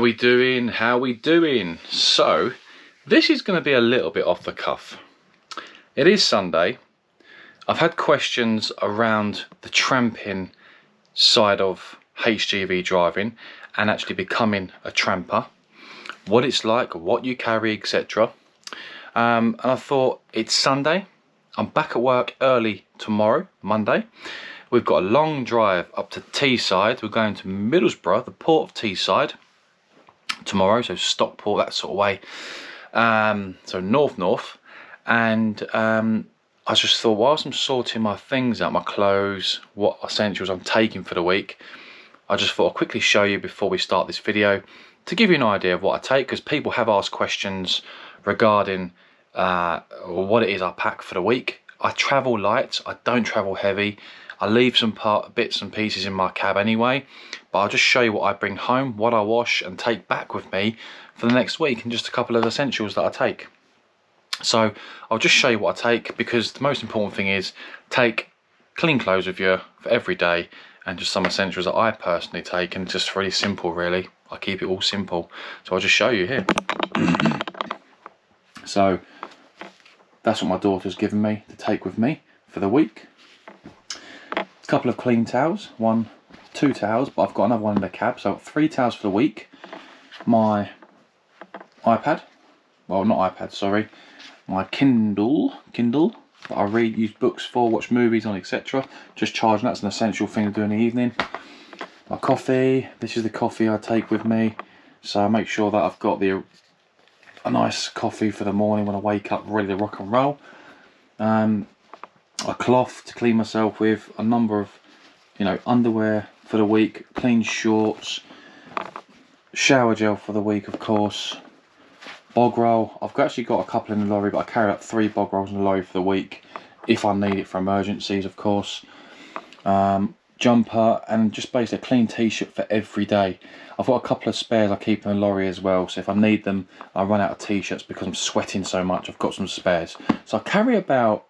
we doing? How we doing? So, this is going to be a little bit off the cuff. It is Sunday. I've had questions around the tramping side of HGV driving and actually becoming a tramper. What it's like, what you carry, etc. And I thought, it's Sunday. I'm back at work early tomorrow, Monday. We've got a long drive up to Teesside. We're going to Middlesbrough, the port of Teesside, tomorrow, so Stockport, that sort of way. So north. And I just thought, whilst I'm sorting my things out, my clothes, what essentials I'm taking for the week, I just thought I'd quickly show you before we start this video to give you an idea of what I take, because people have asked questions regarding what it is I pack for the week. I travel light, I don't travel heavy. I leave some bits and pieces in my cab anyway, but I'll just show you what I bring home, what I wash and take back with me for the next week, and just a couple of essentials that I take. So I'll just show you what I take, because the most important thing is take clean clothes with you for every day, and just some essentials that I personally take, and just really simple really. I keep it all simple, so I'll just show you here. So that's what my daughter's given me to take with me for the week. A couple of clean towels, two towels, but I've got another one in the cab, so I've got 3 towels for the week. My iPad, well, not iPad, sorry, my Kindle that I read, use books for, watch movies on, etc. Just charging, that's an essential thing to do in the evening. My coffee, this is the coffee I take with me, so I make sure that I've got a nice coffee for the morning when I wake up, ready to rock and roll. A cloth to clean myself with, a number of, underwear for the week, clean shorts, shower gel for the week, of course, bog roll. I've actually got a couple in the lorry, but I carry up 3 bog rolls in the lorry for the week if I need it for emergencies, of course. Jumper, and just basically a clean t-shirt for every day. I've got a couple of spares I keep in the lorry as well, so if I need them, I run out of t-shirts because I'm sweating so much. I've got some spares, so I carry about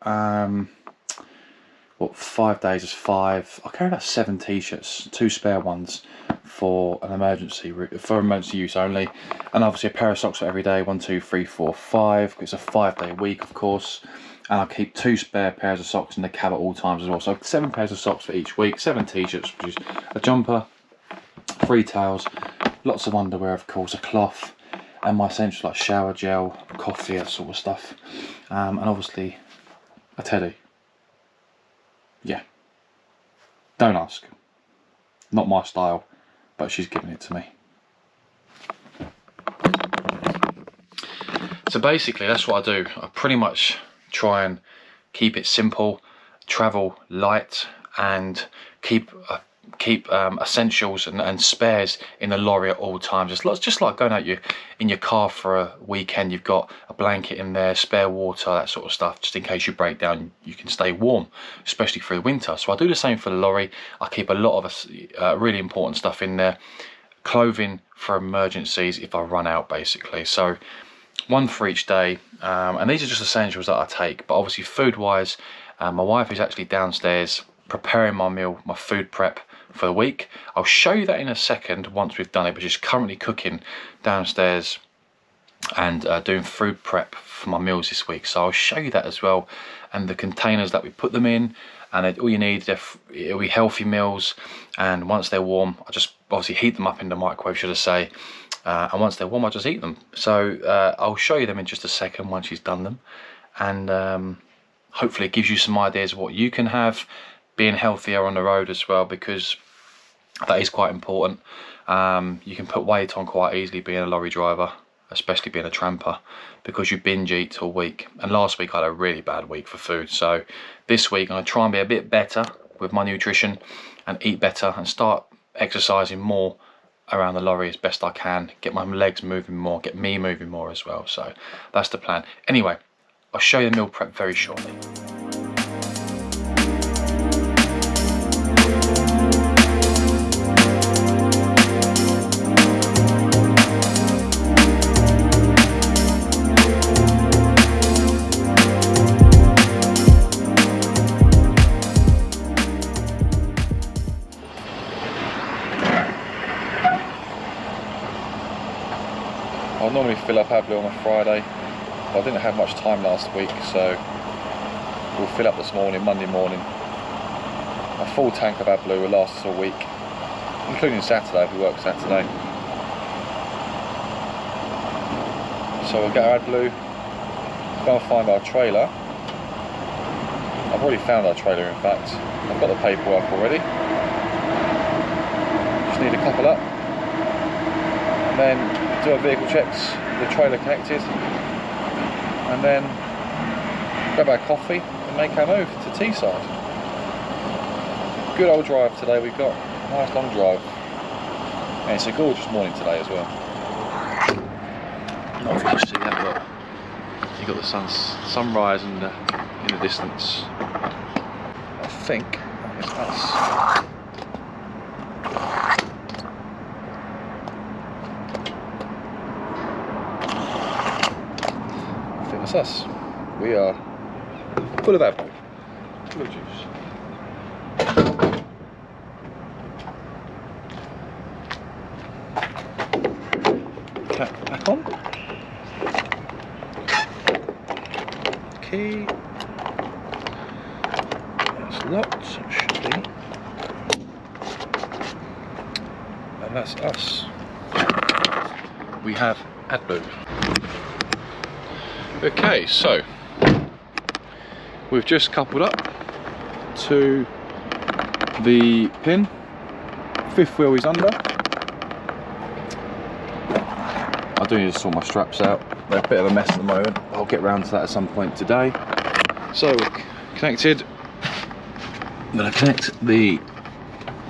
5 days is 5. I carry about 7 t-shirts, 2 spare ones for an emergency use only, and obviously a pair of socks for every day. 1, 2, 3, 4, 5. It's a 5-day week, of course. And I keep 2 spare pairs of socks in the cab at all times as well. So 7 pairs of socks for each week, 7 t-shirts, which is a jumper, 3 towels, lots of underwear, of course, a cloth, and my essentials like shower gel, coffee, that sort of stuff, and obviously a teddy. Yeah, don't ask, not my style, but she's giving it to me. So basically that's what I do. I pretty much try and keep it simple, travel light, and keep essentials and spares in the lorry at all times. It's just like going out in your car for a weekend. You've got a blanket in there, spare water, that sort of stuff, just in case you break down, you can stay warm, especially through the winter. So I do the same for the lorry. I keep a lot of really important stuff in there, clothing for emergencies if I run out, basically. So 1 for each day, and these are just essentials that I take. But obviously food wise, my wife is actually downstairs preparing my meal, my food prep for the week. I'll show you that in a second once we've done it, but she's currently cooking downstairs and doing food prep for my meals this week, so I'll show you that as well, and the containers that we put them in, and all you need, it'll be healthy meals, and once they're warm I just obviously heat them up in the microwave, should I say, and once they're warm I just eat them. So I'll show you them in just a second once she's done them, and hopefully it gives you some ideas of what you can have, being healthier on the road as well, because that is quite important. You can put weight on quite easily being a lorry driver, especially being a tramper, because you binge eat all week. And last week I had a really bad week for food, so this week I'm going to try and be a bit better with my nutrition and eat better and start exercising more around the lorry as best I can, get my legs moving more, get me moving more as well. So that's the plan. Anyway, I'll show you the meal prep very shortly. normally fill up AdBlue on a Friday, but I didn't have much time last week, so we'll fill up this morning, Monday morning. A full tank of AdBlue will last us all week, including Saturday if we work Saturday. So we'll get our AdBlue, go and find our trailer. I've already found our trailer, in fact. I've got the paperwork already. Just need to couple up, and then do our vehicle checks, the trailer connected, and then grab our coffee and make our move to Teesside. Good old drive today we've got, nice long drive, and it's a gorgeous morning today as well. Not if you can see that, but you've got the sunrise in the distance. I think that is us. That's us. We are full of AdBlue, full of juice. Cap back on. Key. That's locked, so it should be. And that's us. We have AdBlue. Okay, so we've just coupled up to the pin, fifth wheel is under. I do need to sort my straps out, they're a bit of a mess at the moment. I'll get round to that at some point today. So we're connected. I'm going to connect the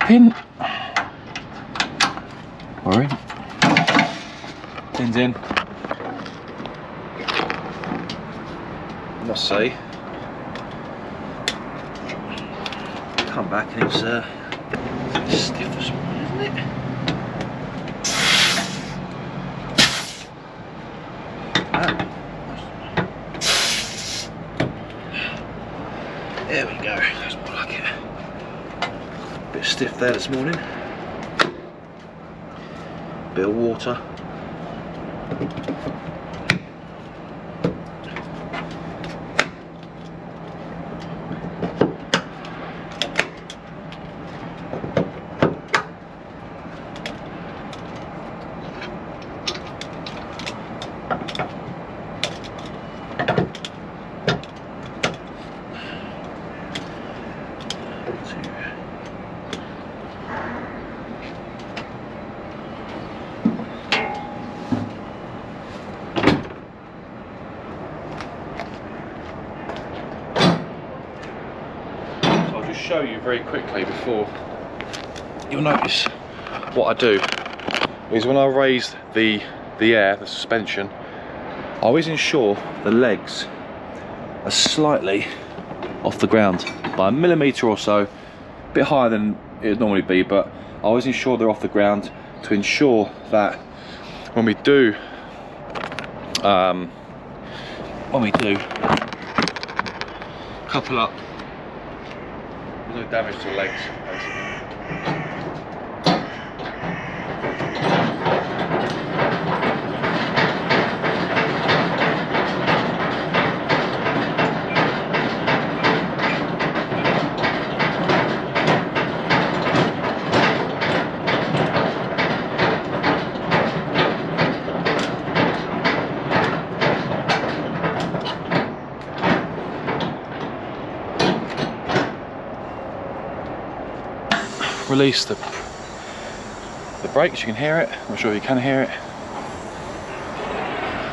pin. Worry. Pin's in. I must say, come back and it's stiff this morning, isn't it? There we go, that's more like it. Bit stiff there this morning. Bit of water. Show you very quickly before you'll notice what I do is when I raise the suspension, I always ensure the legs are slightly off the ground by a millimetre or so, a bit higher than it would normally be, but I always ensure they're off the ground to ensure that when we do couple up, no damage to the legs, basically. Release the brakes, you can hear it, I'm sure you can hear it.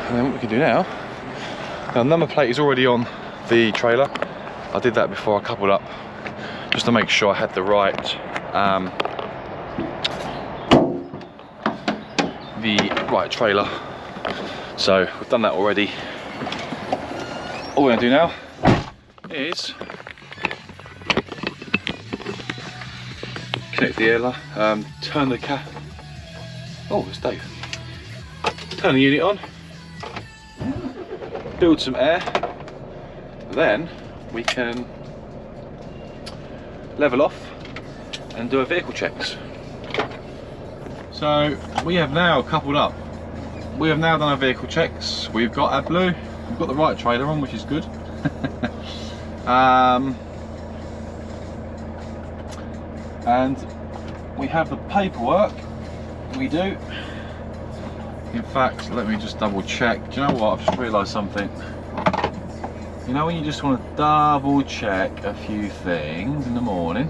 And then what we can do now, the number plate is already on the trailer. I did that before I coupled up, just to make sure I had the right trailer. So we've done that already. All we're going to do now is connect the air, turn the oh, it's Dave. Turn the unit on, build some air, then we can level off and do our vehicle checks. So we have now coupled up we have now done our vehicle checks. We've got our blue, we've got the right trailer on, which is good. And we have the paperwork. We do. In fact, let me just double check. Do you know what? I've just realised something. You know when you just want to double check a few things in the morning?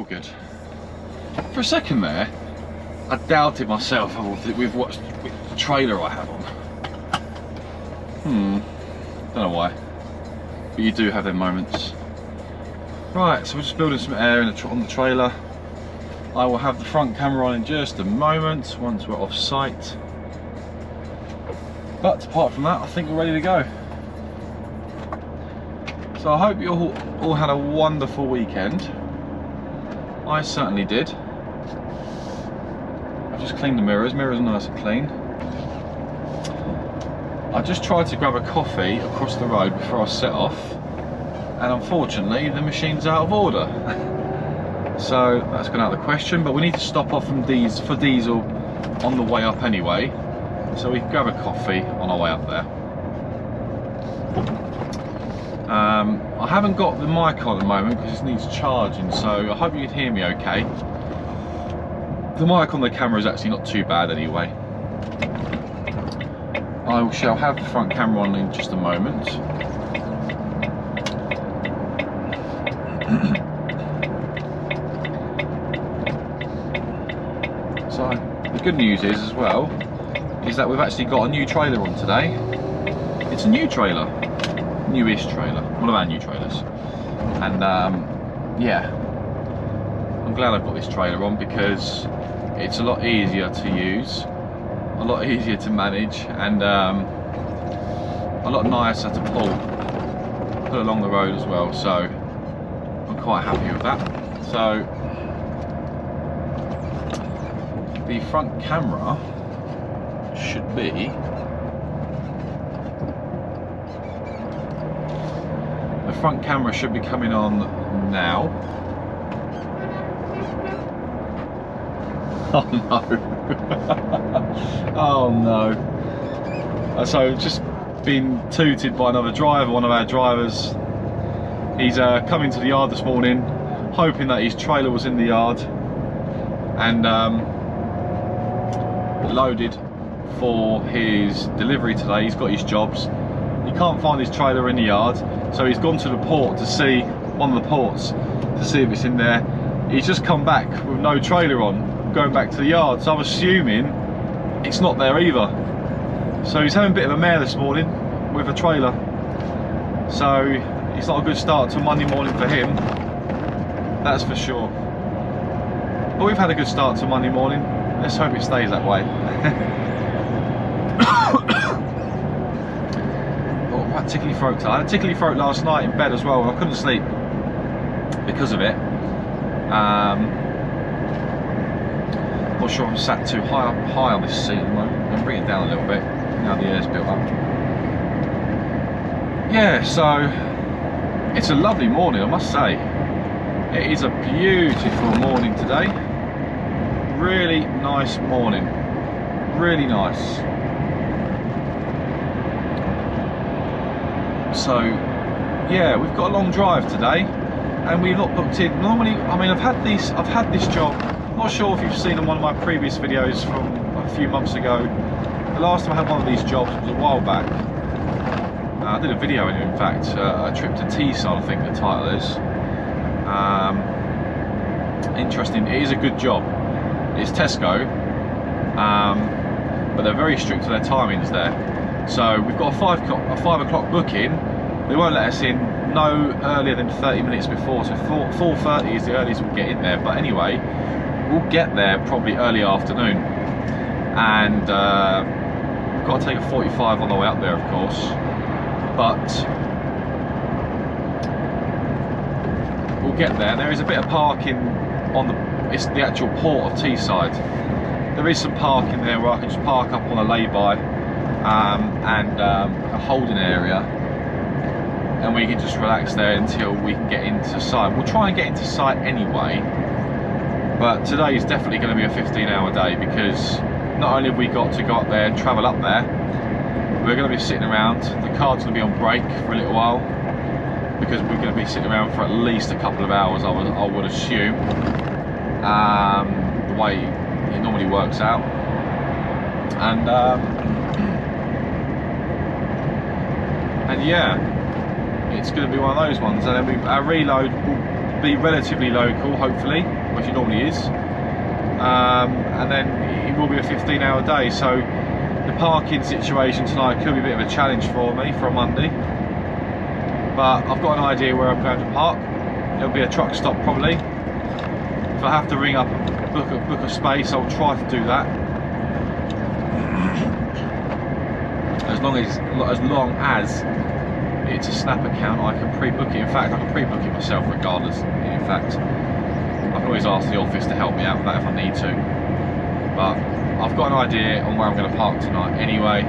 Good. For a second there, I doubted myself with what trailer I have on. Don't know why, but you do have them moments. Right, so we're just building some air on the trailer. I will have the front camera on in just a moment once we're off site. But apart from that, I think we're ready to go. So I hope you all had a wonderful weekend. I certainly did. I've just cleaned the mirrors. Mirrors are nice and clean. I just tried to grab a coffee across the road before I set off, and unfortunately the machine's out of order. So that's gone out of the question, but we need to stop off for diesel on the way up anyway, so we can grab a coffee on our way up there. I haven't got the mic on at the moment because it needs charging, so I hope you can hear me okay. The mic on the camera is actually not too bad anyway. I shall have the front camera on in just a moment. So the good news is as well is that we've actually got a new trailer on today. It's a new trailer. Newish trailer, one of our new trailers, and yeah, I'm glad I've got this trailer on because it's a lot easier to use, a lot easier to manage, and a lot nicer to pull along the road as well, so I'm quite happy with that. So the front camera should be coming on now. Oh no. Oh no. So just been tooted by another driver, one of our drivers. He's come to the yard this morning hoping that his trailer was in the yard and loaded for his delivery today. He's got his jobs. He can't find his trailer in the yard, so he's gone to the port to see, one of the ports, to see if it's in there. He's just come back with no trailer on, going back to the yard, so I'm assuming it's not there either. So he's having a bit of a mare this morning with a trailer. So it's not a good start to Monday morning for him, that's for sure. But we've had a good start to Monday morning. Let's hope it stays that way. Tickly throat. I had a tickly throat last night in bed as well, and I couldn't sleep because of it. Not sure I'm sat too high on this seat at the moment. I'm bringing it down a little bit now the air's built up. Yeah, so it's a lovely morning, I must say. It is a beautiful morning today. Really nice morning. Really nice. So yeah, we've got a long drive today and we've not booked in. Normally, I mean, I've had this job, I'm not sure if you've seen in one of my previous videos from a few months ago. The last time I had one of these jobs was a while back. I did a video in it, in fact, a trip to Teaside, I think the title is. Interesting, it is a good job. It's Tesco, but they're very strict to their timings there. So we've got a 5 o'clock booking. They won't let us in no earlier than 30 minutes before, so 4:30 is the earliest we'll get in there. But anyway, we'll get there probably early afternoon, and we've got to take a 45 on the way up there, of course. But we'll get there. There is a bit of parking on it's the actual port of Teesside. There is some parking there where I can just park up on a lay-by and a holding area, and we can just relax there until we can get into site. We'll try and get into site anyway, but today is definitely going to be a 15-hour day, because not only have we got to go up there and travel up there, we're going to be sitting around. The car's going to be on break for a little while, because we're going to be sitting around for at least a couple of hours, I would assume, the way it normally works out. And yeah, it's going to be one of those ones. And then our reload will be relatively local, hopefully, which it normally is, and then it will be a 15-hour day. So the parking situation tonight could be a bit of a challenge for me for a Monday, but I've got an idea where I'm going to park. It'll be a truck stop probably. If I have to ring up and book a space, I'll try to do that. As long as it's a Snap account, I can pre-book it. In fact, I can pre-book it myself regardless. In fact, I can always ask the office to help me out with that if I need to. But I've got an idea on where I'm going to park tonight anyway.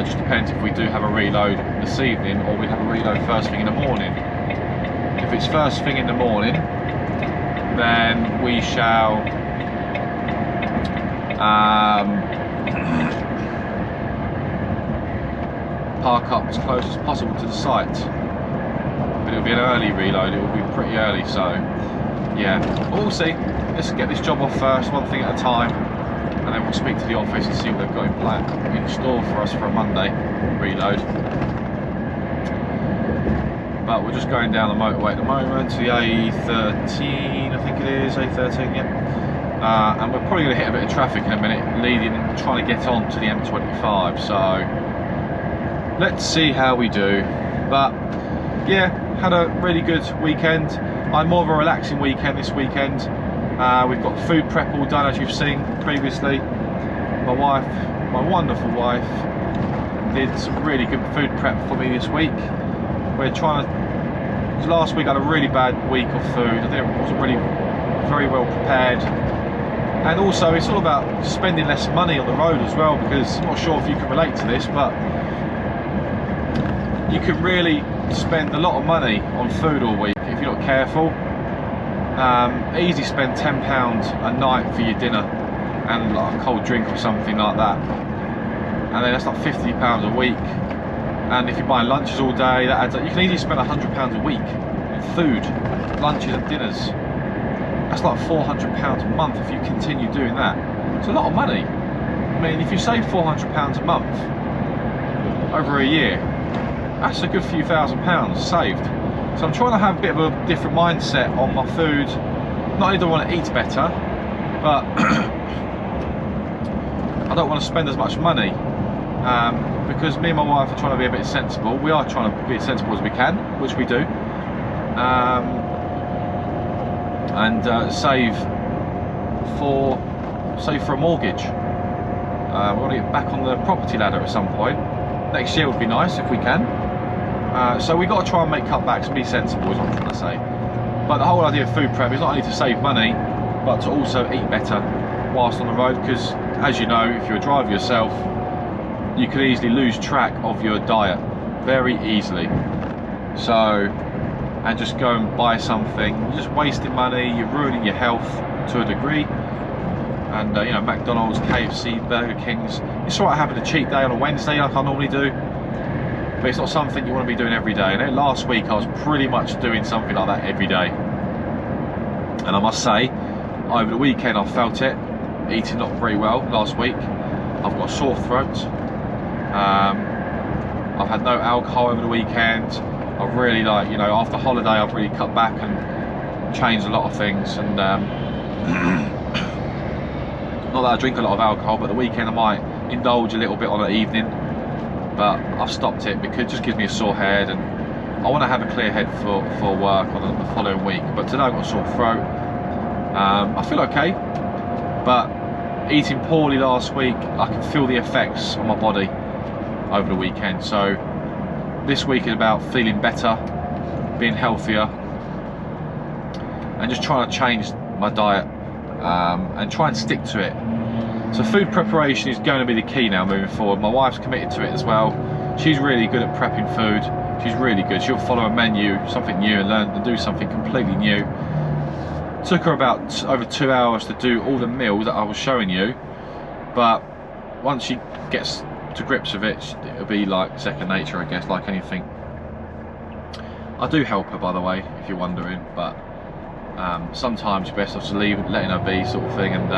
Just depends if we do have a reload this evening or we have a reload first thing in the morning. If it's first thing in the morning, then we shall park up as close as possible to the site, but it'll be an early reload. It will be pretty early, so yeah, we'll see. Let's get this job off first, one thing at a time, and then we'll speak to the office and see what they've got in store for us for a Monday reload. But we're just going down the motorway at the moment to the A13, I think it is, A13, yeah. And we're probably going to hit a bit of traffic in a minute, trying to get on to the M25, so let's see how we do. But yeah, had a really good weekend. I had more of a relaxing weekend this weekend. We've got food prep all done, as you've seen previously. My wife, my wonderful wife, did some really good food prep for me this week. We're trying to, last week I had a really bad week of food. I wasn't really very well prepared. And also it's all about spending less money on the road as well, because I'm not sure if you can relate to this, but you can really spend a lot of money on food all week if you're not careful. Easily spend £10 a night for your dinner and like a cold drink or something like that, and then that's like £50 a week. And if you're buying lunches all day, that adds up. You can easily spend £100 a week on food, lunches and dinners. That's like £400 a month if you continue doing that. It's a lot of money. I mean, if you save £400 a month over a year, that's a good few £1,000s saved. So I'm trying to have a bit of a different mindset on my food. Not only do I want to eat better, but I don't want to spend as much money, because me and my wife are trying to be a bit sensible. We are trying to be as sensible as we can, which we do, and save for a mortgage. We want to get back on the property ladder at some point. Next year would be nice if we can. So we've got to try and make cutbacks and be sensible, is what I'm trying to say. But the whole idea of food prep is not only to save money, but to also eat better whilst on the road, because as you know, if you're a driver yourself, you could easily lose track of your diet very easily. So, and just go and buy something, you're just wasting money, you're ruining your health to a degree. And you know, McDonald's, KFC, Burger Kings, it's all right having a cheat day on a Wednesday like I normally do, but it's not something you want to be doing every day. And then last week I was pretty much doing something like that every day, and I must say, over the weekend I felt it, eating not very well last week. I've got a sore throat. I've had no alcohol over the weekend. I've really, you know, after holiday I've really cut back and changed a lot of things, and not that I drink a lot of alcohol, but the weekend I might indulge a little bit on an evening, but I've stopped it because it just gives me a sore head, and I want to have a clear head for work on the following week. But today I've got a sore throat. I feel okay, but eating poorly last week, I can feel the effects on my body over the weekend. So this week is about feeling better, being healthier, and just trying to change my diet and try and stick to it. So food preparation is going to be the key now moving forward. My wife's committed to it as well. She's really good at prepping food. She's really good. She'll follow a menu, something new, and learn to do something completely new. Took her about over 2 hours to do all the meals that I was showing you, but once she gets to grips with it, it'll be like second nature, I guess, like anything. I do help her, by the way, if you're wondering, but sometimes it's best just letting her be, sort of thing, and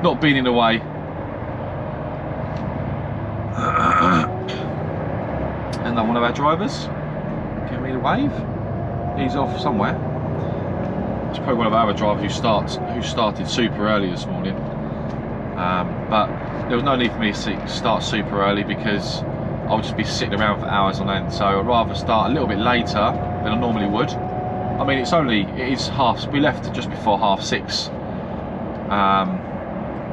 not being in the way. And then one of our drivers giving me the wave. He's off somewhere. It's probably one of our other drivers who started super early this morning. But there was no need for me to start super early because I'll just be sitting around for hours on end. So I'd rather start a little bit later than I normally would. I mean, we left just before 6:30.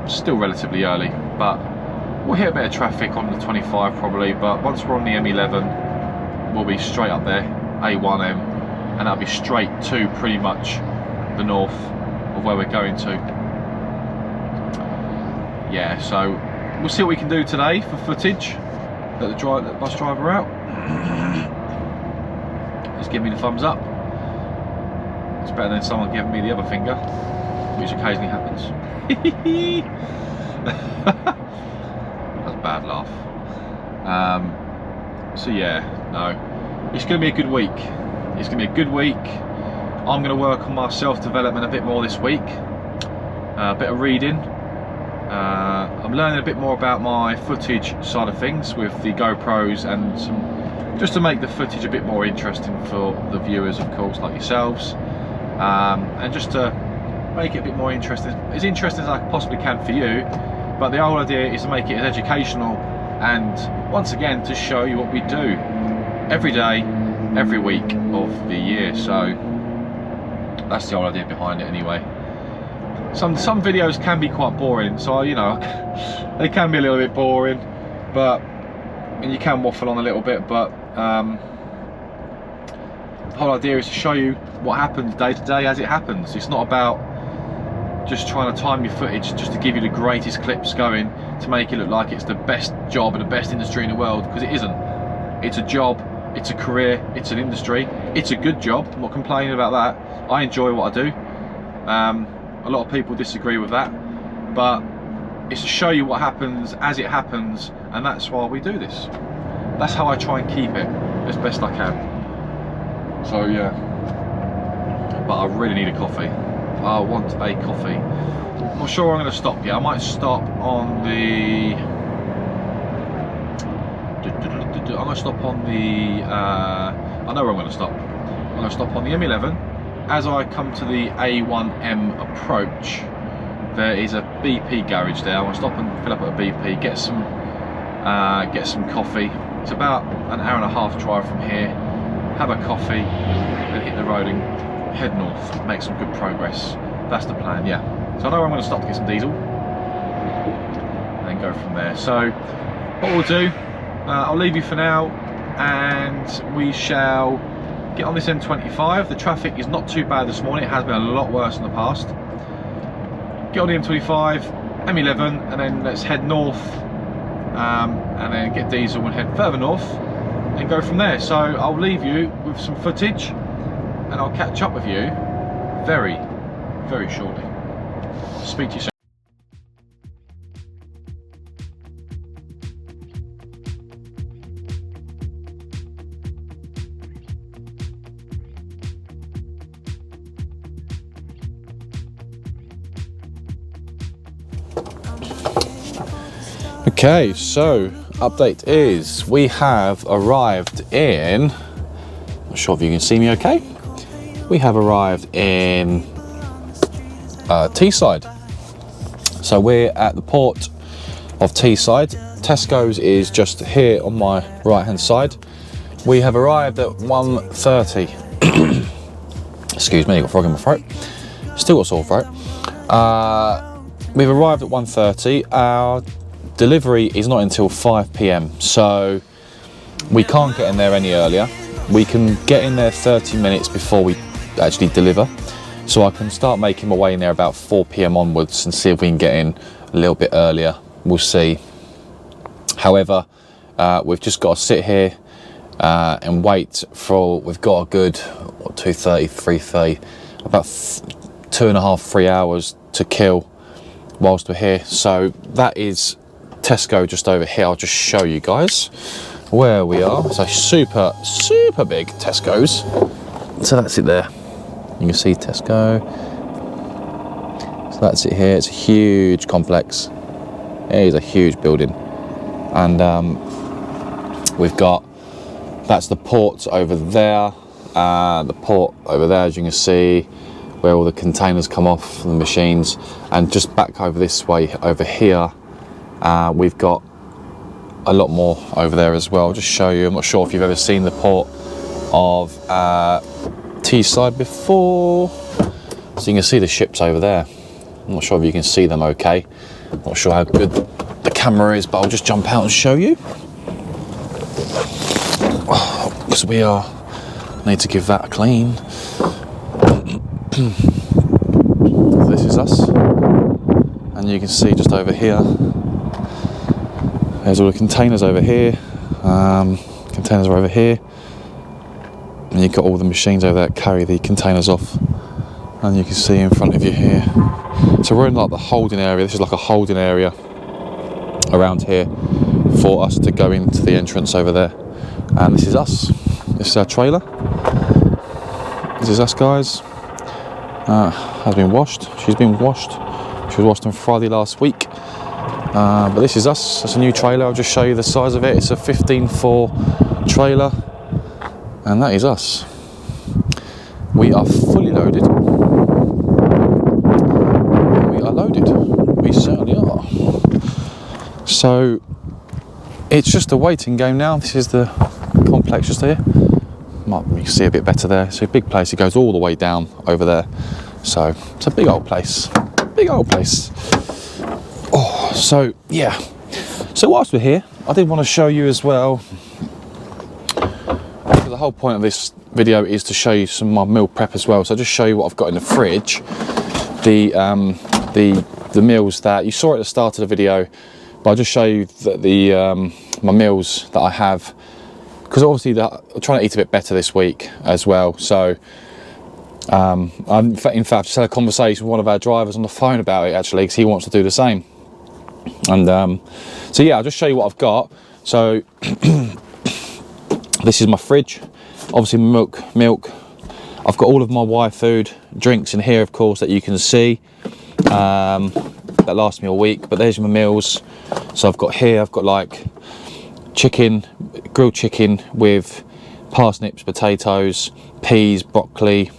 Still relatively early, but we'll hit a bit of traffic on the 25 probably, but once we're on the M11 we'll be straight up there, A1M, and that'll be straight to pretty much the north of where we're going to. Yeah, so we'll see what we can do today for footage. Let the bus driver out. Just give me the thumbs up. It's better than someone giving me the other finger, which occasionally happens. That's a bad laugh. So yeah, no, it's going to be a good week. It's going to be a good week. I'm going to work on my self-development a bit more this week. A bit of reading. I'm learning a bit more about my footage side of things with the GoPros, and just to make the footage a bit more interesting for the viewers, of course, like yourselves, and just to make it a bit more interesting, as interesting as I possibly can for you. But the whole idea is to make it as educational, and once again to show you what we do every day, every week of the year. So that's the whole idea behind it anyway. Some videos can be quite boring, so you know, they can be a little bit boring, and you can waffle on a little bit, but the whole idea is to show you what happens day to day as it happens. It's not about just trying to time your footage just to give you the greatest clips going to make it look like it's the best job and the best industry in the world, because it isn't. It's a job, it's a career, it's an industry, it's a good job. I'm not complaining about that. I enjoy what I do. A lot of people disagree with that, but it's to show you what happens as it happens, and that's why we do this. That's how I try and keep it as best I can. So yeah, but I really need a coffee. I want a coffee. I'm not sure where I'm going to stop yet. I might stop on the... I'm going to stop on the... I know where I'm going to stop. I'm going to stop on the M11. As I come to the A1M approach, there is a BP garage there. I'm going to stop and fill up at a BP, get some coffee. It's about an hour and a half drive from here. Have a coffee, then hit the road and head north, make some good progress. That's the plan, yeah. So I know I'm going to stop to get some diesel and go from there. So what we'll do, I'll leave you for now, and we shall get on this M25. The traffic is not too bad this morning. It has been a lot worse in the past. Get on the M25, M11, and then let's head north, and then get diesel and head further north and go from there. So I'll leave you with some footage, and I'll catch up with you very, very shortly. Speak to you soon. Okay, so update is we have arrived in, not sure if you can see me okay, we have arrived in Teesside. So we're at the port of Teesside. Tesco's is just here on my right hand side. We have arrived at 1:30. Excuse me, I've got a frog in my throat. Still got a sore throat. We've arrived at 1:30. Our delivery is not until 5 PM, so we can't get in there any earlier. We can get in there 30 minutes before we actually deliver. so I can start making my way in there about 4 p.m. onwards and see if we can get in a little bit earlier. We'll see. However, we've just got to sit here and wait for, we've got a good 2:30, 3:30, about 2.5, 3 hours to kill whilst we're here. So that is Tesco just over here. I'll just show you guys where we are. It's a super big Tesco's. So that's it there. You can see Tesco. So that's it here. It's a huge complex. It is a huge building. And we've got, that's the port over there. The port over there, as you can see, where all the containers come off the machines. And just back over this way, over here, we've got a lot more over there as well. I'll just show you. I'm not sure if you've ever seen the port of Teaside before. So you can see the ships over there. I'm not sure if you can see them okay. Not sure how good the camera is, but I'll just jump out and show you. Because we need to give that a clean. This is us. And you can see just over here, there's all the containers over here. Containers are over here. And you've got all the machines over there that carry the containers off. And you can see in front of you here. So we're in like the holding area. This is like a holding area around here for us to go into the entrance over there. And this is us. This is our trailer. This is us, guys. Has been washed. She's been washed. She was washed on Friday last week. But this is us. It's a new trailer. I'll just show you the size of it. It's a 15.4 trailer. And that is us. We are fully loaded. We are loaded. We certainly are. So it's just a waiting game now. This is the complex just here. You can see a bit better there. It's a big place. It goes all the way down over there. So it's a big old place. Big old place. Oh, so yeah. So whilst we're here, I did want to show you as well. The whole point of this video is to show you some of my meal prep as well. So I'll just show you what I've got in the fridge. The meals that you saw at the start of the video, but I'll just show you that my meals that I have, because obviously I'm trying to eat a bit better this week as well. So in fact, I just had a conversation with one of our drivers on the phone about it actually, because he wants to do the same. And so yeah, I'll just show you what I've got. So this is my fridge. Obviously milk. I've got all of my Y food drinks in here, of course, that you can see. That lasts me a week, but there's my meals. So I've got here, I've got like chicken, grilled chicken with parsnips, potatoes, peas, broccoli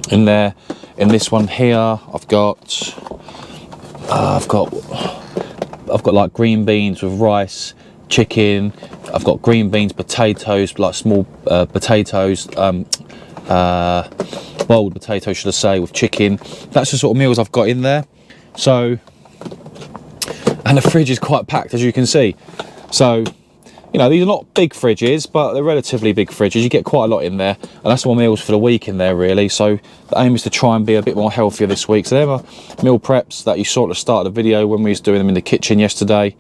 in there. In this one here, I've got like green beans with rice, chicken. I've got green beans, potatoes, like small potatoes, boiled potatoes, should I say, with chicken. That's the sort of meals I've got in there. So, and the fridge is quite packed, as you can see. So, you know, these are not big fridges, but they're relatively big fridges. You get quite a lot in there, and that's my meals for the week in there, really. So the aim is to try and be a bit more healthier this week. So they're my meal preps that you saw at the start of the video when we was doing them in the kitchen yesterday,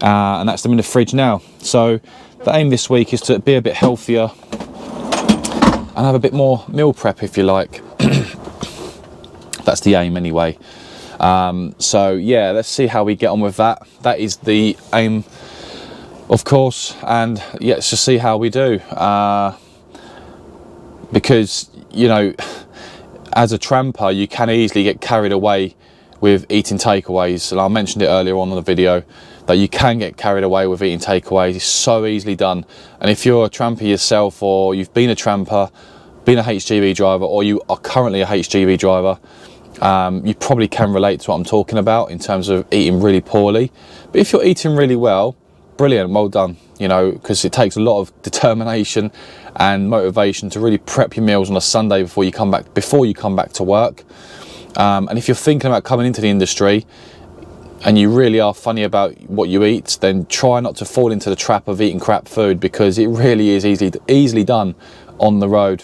and that's them in the fridge now. So the aim this week is to be a bit healthier and have a bit more meal prep, if you like. That's the aim anyway. So yeah, let's see how we get on with that. That is the aim, of course, and yeah, let's just see how we do. Because, you know, as a tramper, you can easily get carried away with eating takeaways, and I mentioned it earlier on in the video that you can get carried away with eating takeaways. It's so easily done. And if you're a tramper yourself, or you've been a tramper, been a HGV driver, or you are currently a HGV driver, you probably can relate to what I'm talking about in terms of eating really poorly. But if you're eating really well, brilliant, well done, you know, because it takes a lot of determination and motivation to really prep your meals on a Sunday before you come back to work. And if you're thinking about coming into the industry and you really are funny about what you eat, then try not to fall into the trap of eating crap food, because it really is easily done on the road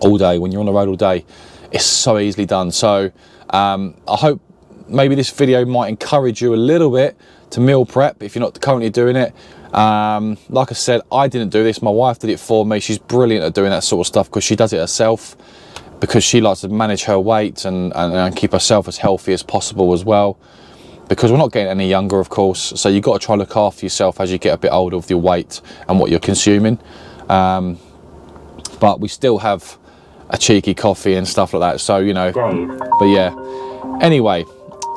all day. When you're on the road all day, it's so easily done. So I hope maybe this video might encourage you a little bit to meal prep if you're not currently doing it. Like I said, I didn't do this, my wife did it for me. She's brilliant at doing that sort of stuff because she does it herself, because she likes to manage her weight and keep herself as healthy as possible as well, because we're not getting any younger, of course. So you've got to try and look after yourself as you get a bit older with your weight and what you're consuming. But we still have a cheeky coffee and stuff like that, so you know. But yeah, anyway,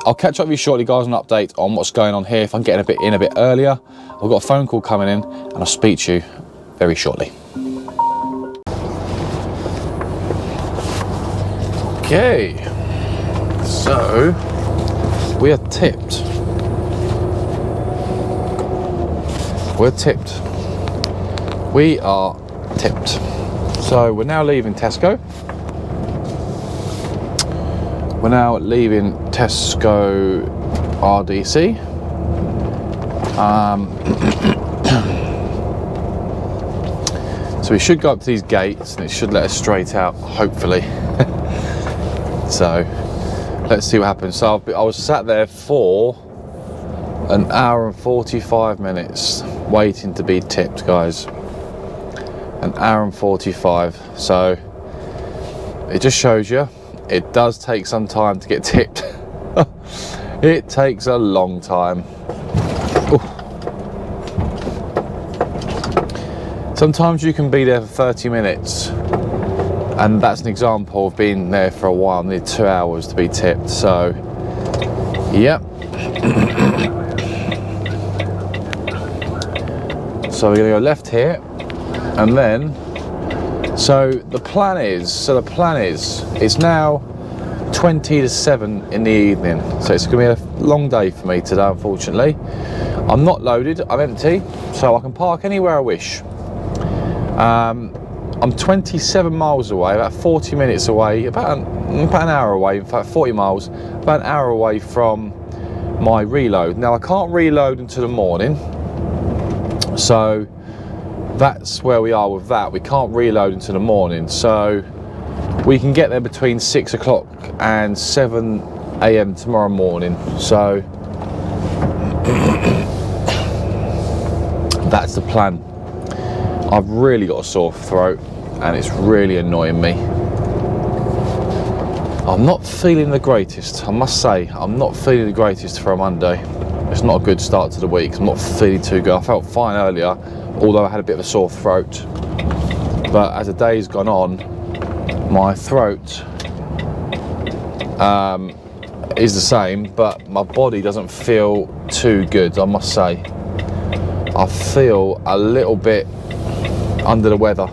I'll catch up with you shortly, guys, an update on what's going on here. If I'm getting a bit earlier, I've got a phone call coming in, and I'll speak to you very shortly. Okay, so we are tipped. We're tipped. We are tipped. So we're now leaving Tesco. We're now leaving Tesco RDC. So we should go up to these gates and it should let us straight out, hopefully. So let's see what happens. So I was sat there for an hour and 45 minutes waiting to be tipped, guys. An hour and 45. So it just shows you it does take some time to get tipped. It takes a long time. Ooh. Sometimes you can be there for 30 minutes, and that's an example of being there for a while. I need 2 hours to be tipped. So yep. So we're gonna go left here, and then so the plan is it's now 20 to 7 in the evening, so it's gonna be a long day for me today, unfortunately. I'm not loaded, I'm empty, so I can park anywhere I wish. I'm 27 miles away, about 40 minutes away, about an hour away, in fact 40 miles, about an hour away from my reload. Now I can't reload until the morning, so that's where we are with that. We can't reload until the morning, so we can get there between 6 o'clock and 7 AM tomorrow morning. So that's the plan. I've really got a sore throat and it's really annoying me. I'm not feeling the greatest, I must say. I'm not feeling the greatest for a Monday. It's not a good start to the week. I'm not feeling too good. I felt fine earlier, although I had a bit of a sore throat. But as the day's gone on, my throat is the same, but my body doesn't feel too good, I must say. I feel a little bit under the weather,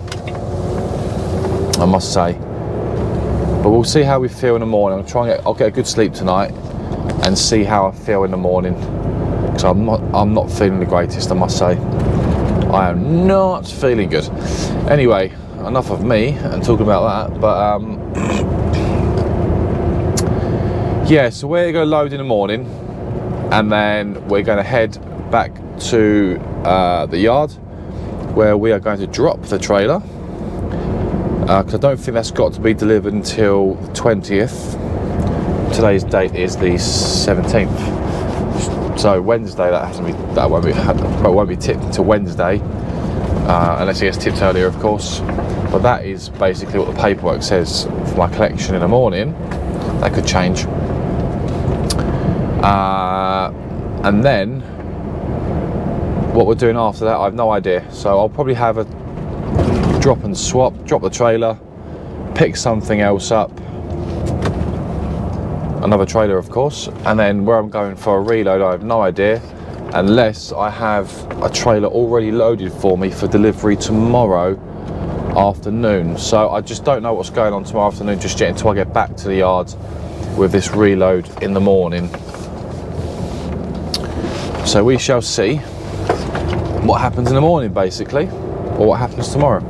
I must say. But we'll see how we feel in the morning. I'll get a good sleep tonight and see how I feel in the morning. Because I'm not feeling the greatest, I must say. I am not feeling good. Anyway, enough of me and talking about that. But yeah, so we're going to load in the morning, and then we're going to head back to the yard, where we are going to drop the trailer, because I don't think that's got to be delivered until the 20th. Today's date is the 17th. So Wednesday, that won't be tipped until Wednesday, unless it gets tipped earlier, of course. But that is basically what the paperwork says for my collection in the morning. That could change. And then what we're doing after that, I have no idea. So I'll probably have a drop and swap, drop the trailer, pick something else up, another trailer of course, and then where I'm going for a reload I have no idea, unless I have a trailer already loaded for me for delivery tomorrow afternoon. So I just don't know what's going on tomorrow afternoon just yet until I get back to the yard with this reload in the morning. So we shall see what happens in the morning, basically, or what happens tomorrow.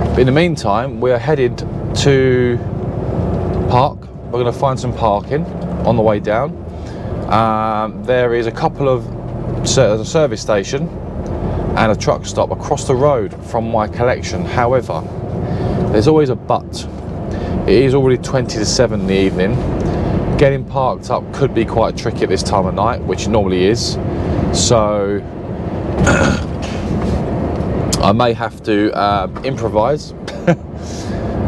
But in the meantime, we are headed to park. We're going to find some parking on the way down. There is a couple of there's a service station and a truck stop across the road from my collection. However, there's always a but. It is already 20 to 7 in the evening. Getting parked up could be quite tricky at this time of night, which it normally is. So I may have to improvise.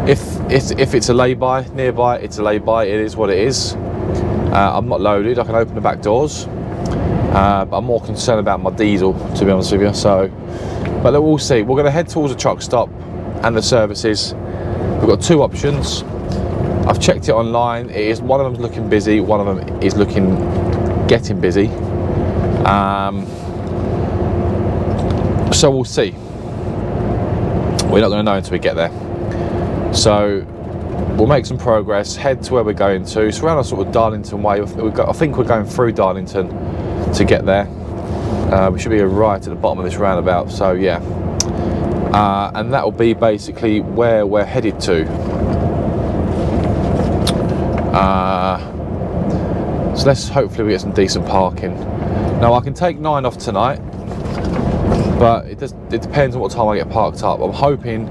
If it's a lay-by nearby, it's a lay-by. It is what it is. I'm not loaded. I can open the back doors, but I'm more concerned about my diesel, to be honest with you. So, but we'll see. We're going to head towards the truck stop and the services. We've got two options. I've checked it online. It is, one of them's looking busy. One of them is getting busy. So we'll see. We're not going to know until we get there. So we'll make some progress, head to where we're going to. It's around a sort of Darlington way. I think we're going through Darlington to get there. We should be right at the bottom of this roundabout. So yeah, and that will be basically where we're headed to. So let's hopefully we get some decent parking. Now I can take 9 off tonight, but it depends on what time I get parked up. I'm hoping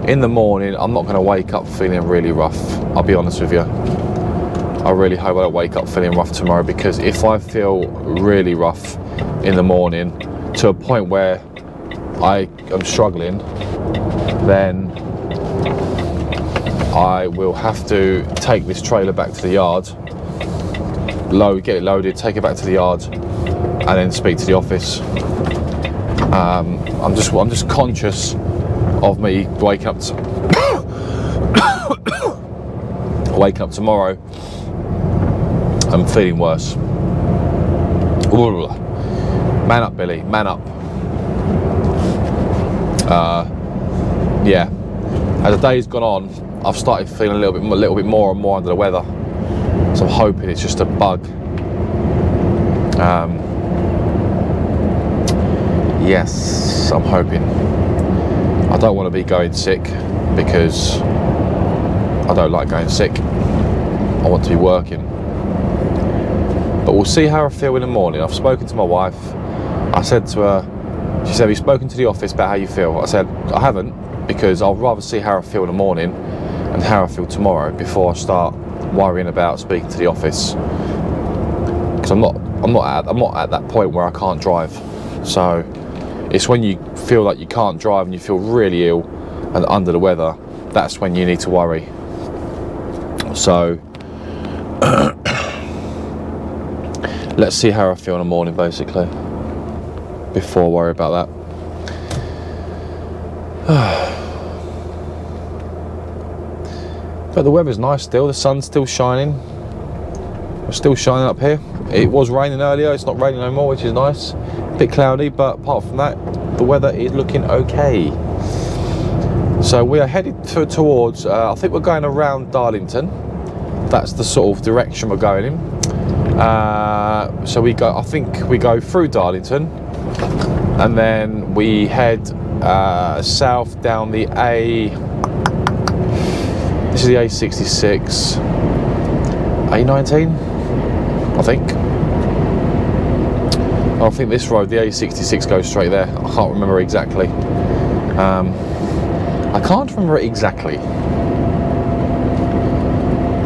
in the morning I'm not going to wake up feeling really rough. I'll be honest with you. I really hope I don't wake up feeling rough tomorrow, because if I feel really rough in the morning to a point where I am struggling, then I will have to take this trailer back to the yard, get it loaded, take it back to the yard, and then speak to the office. I'm just conscious of me waking up tomorrow and feeling worse. Ooh. Man up, Billy, man up. Yeah, as the day's gone on, I've started feeling a little bit more and more under the weather. So I'm hoping it's just a bug. Yes, I'm hoping. I don't want to be going sick, because I don't like going sick. I want to be working. But we'll see how I feel in the morning. I've spoken to my wife. I said to her, she said, have you spoken to the office about how you feel? I said, I haven't, because I'll rather see how I feel in the morning and how I feel tomorrow before I start worrying about speaking to the office. Because I'm not at that point where I can't drive. So it's when you feel like you can't drive and you feel really ill and under the weather, that's when you need to worry. So let's see how I feel in the morning, basically, before I worry about that. But the weather's nice still. The sun's still shining. It's still shining up here. It was raining earlier. It's not raining no more, which is nice. A bit cloudy, but apart from that, the weather is looking okay. So we are headed towards, I think we're going around Darlington. That's the sort of direction we're going in. So I think we go through Darlington, and then we head south down the this is the A66, A19, I think. I think this road, the A66, goes straight there. I can't remember exactly. I can't remember it exactly,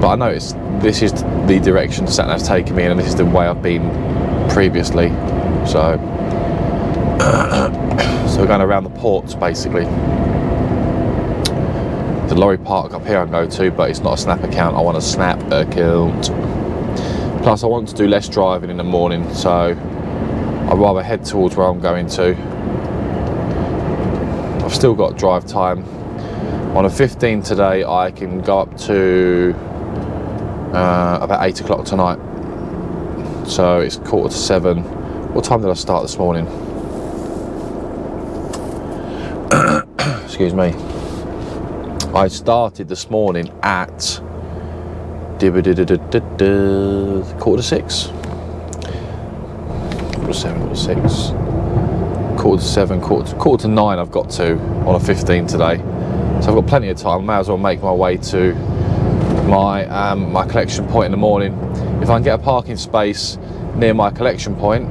but I know this is the direction sat-nav's taken me, and this is the way I've been previously. So, so we're going around the ports, basically. The lorry park up here I can go to, but it's not a snap account. I want a snap account. Plus I want to do less driving in the morning, so I'd rather head towards where I'm going to. I've still got drive time. On a 15 today, I can go up to about 8 o'clock tonight. So it's 6:45. What time did I start this morning? Excuse me. I started this morning at 6:45. 6:45, 6:45, 9 I've got to on a 15 today. So I've got plenty of time. I may as well make my way to my my collection point in the morning. If I can get a parking space near my collection point,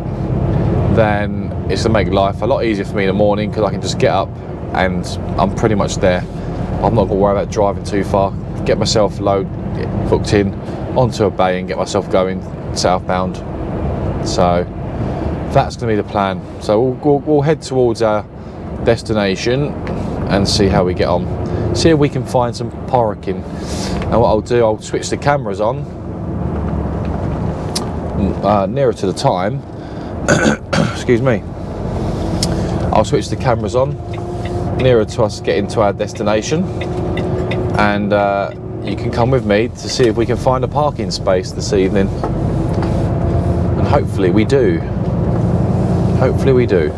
then it's going to make life a lot easier for me in the morning, because I can just get up and I'm pretty much there. I'm not going to worry about driving too far. get myself booked in onto a bay and get myself going southbound. So that's going to be the plan. So we'll head towards our destination and see how we get on. See if we can find some parking. And what I'll do, I'll switch the cameras on nearer to the time. Excuse me. I'll switch the cameras on nearer to us getting to our destination, and you can come with me to see if we can find a parking space this evening. And hopefully we do. Hopefully we do.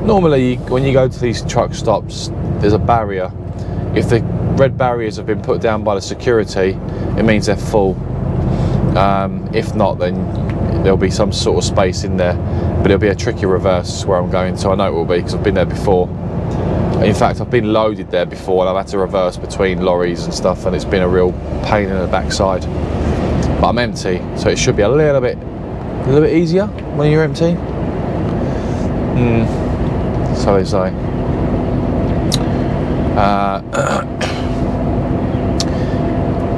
Normally when you go to these truck stops, there's a barrier. If the red barriers have been put down by the security, it means they're full. If not, then there'll be some sort of space in there, but it'll be a tricky reverse where I'm going to. I know it will be, because I've been there before. In fact, I've been loaded there before and I've had to reverse between lorries and stuff, and it's been a real pain in the backside. But I'm empty, so it should be a little bit easier when you're empty. So they say.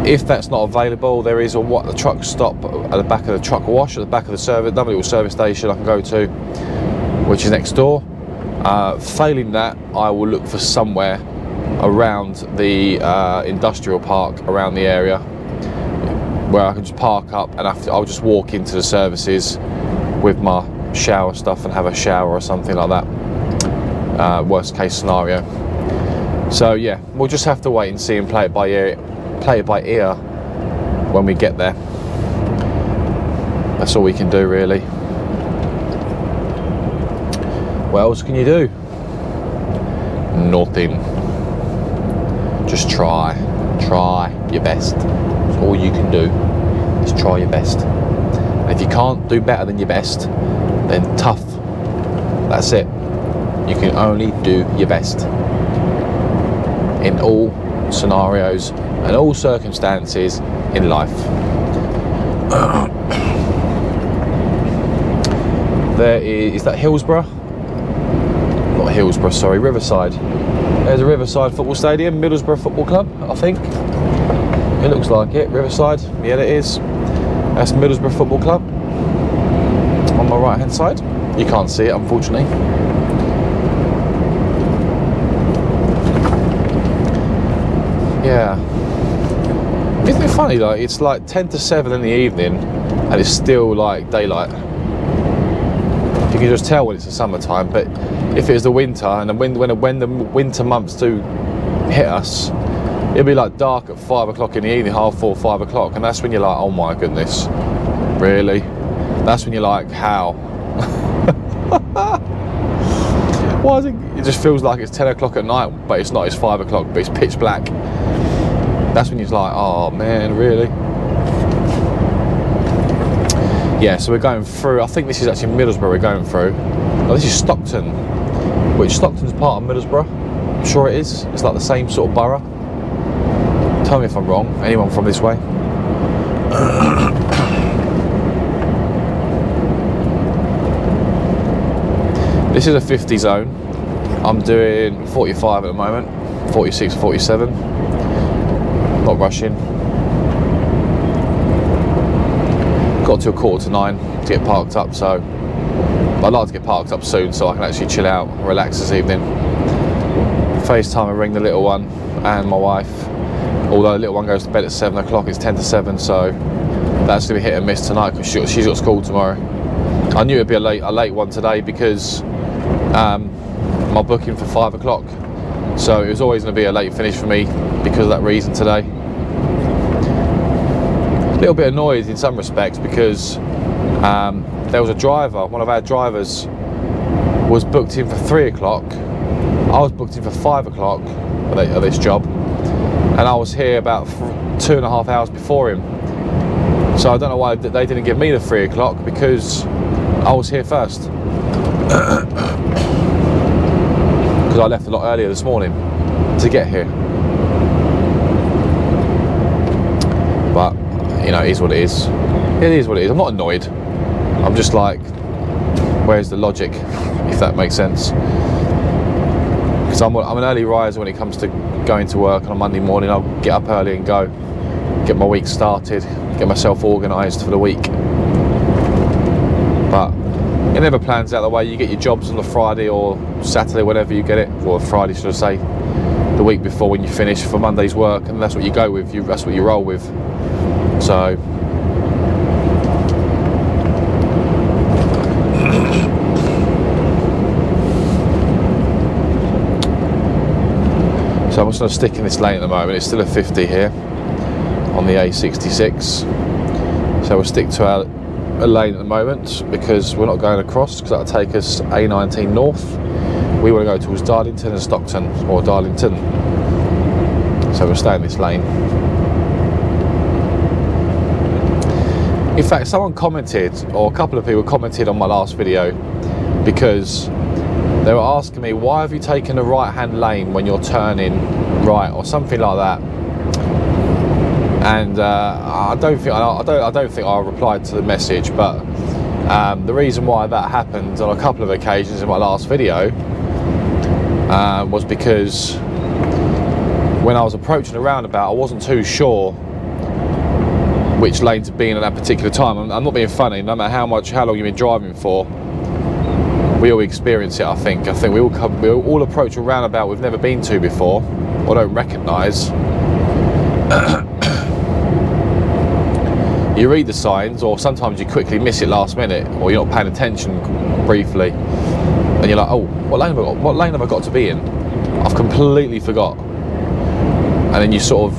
If that's not available, there is the truck stop at the back of the truck wash, at the back of the service, another little service station I can go to, which is next door. Failing that, I will look for somewhere around the industrial park around the area where I can just park up, and I'll just walk into the services with my shower stuff and have a shower or something like that. Worst case scenario. So yeah, we'll just have to wait and see and play it by ear when we get there. That's all we can do, really. What else can you do? Nothing. Just try your best. That's all you can do, is try your best. And if you can't do better than your best, then tough. That's it. You can only do your best in all scenarios and all circumstances in life. There is that Hillsborough? Not Hillsborough, sorry, Riverside. There's a Riverside football stadium, Middlesbrough Football Club, I think. It looks like it, Riverside. Yeah, it is. That's Middlesbrough Football Club on my right hand side. You can't see it, unfortunately. Yeah. Isn't it funny, like, it's like 10 to 7 in the evening and it's still like daylight. You can just tell when it's the summertime, but if it was the winter, and when the winter months do hit us, it'll be like dark at 5 o'clock in the evening, 4:30, 5 o'clock, and that's when you're like, oh my goodness, really? That's when you're like, how? Why is it? It just feels like it's 10 o'clock at night, but it's not, it's 5 o'clock, but it's pitch black. That's when you're like, oh man, really? Yeah, so we're going through, I think this is actually Middlesbrough we're going through. Oh, this is Stockton, which Stockton's part of Middlesbrough. I'm sure it is. It's like the same sort of borough. Tell me if I'm wrong, anyone from this way. This is a 50 zone. I'm doing 45 at the moment, 46, 47. Not rushing. Got to 8:45 to get parked up, so I'd like to get parked up soon so I can actually chill out and relax this evening. FaceTime and ring the little one and my wife. Although the little one goes to bed at 7 o'clock, it's 10 to 7, so that's going to be hit and miss tonight because she's got school tomorrow. I knew it'd be a late one today because my booking for 5 o'clock, so it was always going to be a late finish for me because of that reason today. A little bit annoyed in some respects because there was a driver, one of our drivers was booked in for 3 o'clock. I was booked in for 5 o'clock at this job, and I was here about 2.5 hours before him. So I don't know why they didn't give me the 3 o'clock, because I was here first. Because I left a lot earlier this morning to get here. But, you know, it is what it is. It is what it is. I'm not annoyed. I'm just like, where's the logic, if that makes sense? because I'm an early riser when it comes to going to work on a Monday morning. I'll get up early and go, get my week started, get myself organised for the week. But it never plans out the way. You get your jobs on the Friday or Saturday, whenever you get it, or Friday should I say, the week before when you finish for Monday's work, and that's what you go with. That's what you roll with. So I'm just going to stick in this lane at the moment. It's still a 50 here on the A66, so we'll stick to our lane at the moment because we're not going across, because that'll take us A19 north. We want to go towards Darlington and Stockton, or Darlington, so we'll stay in this lane. In fact, someone commented, or a couple of people commented on my last video, because they were asking me, why have you taken a right hand lane when you're turning right, or something like that. And I don't think I replied to the message, but the reason why that happened on a couple of occasions in my last video was because when I was approaching a roundabout, I wasn't too sure which lane to be in at that particular time. I'm not being funny. No matter how long you've been driving for, we all experience it. I think we all approach a roundabout we've never been to before or don't recognise. You read the signs, or sometimes you quickly miss it last minute, or you're not paying attention briefly, and you're like, oh, what lane have I got to be in? I've completely forgot. And then you sort of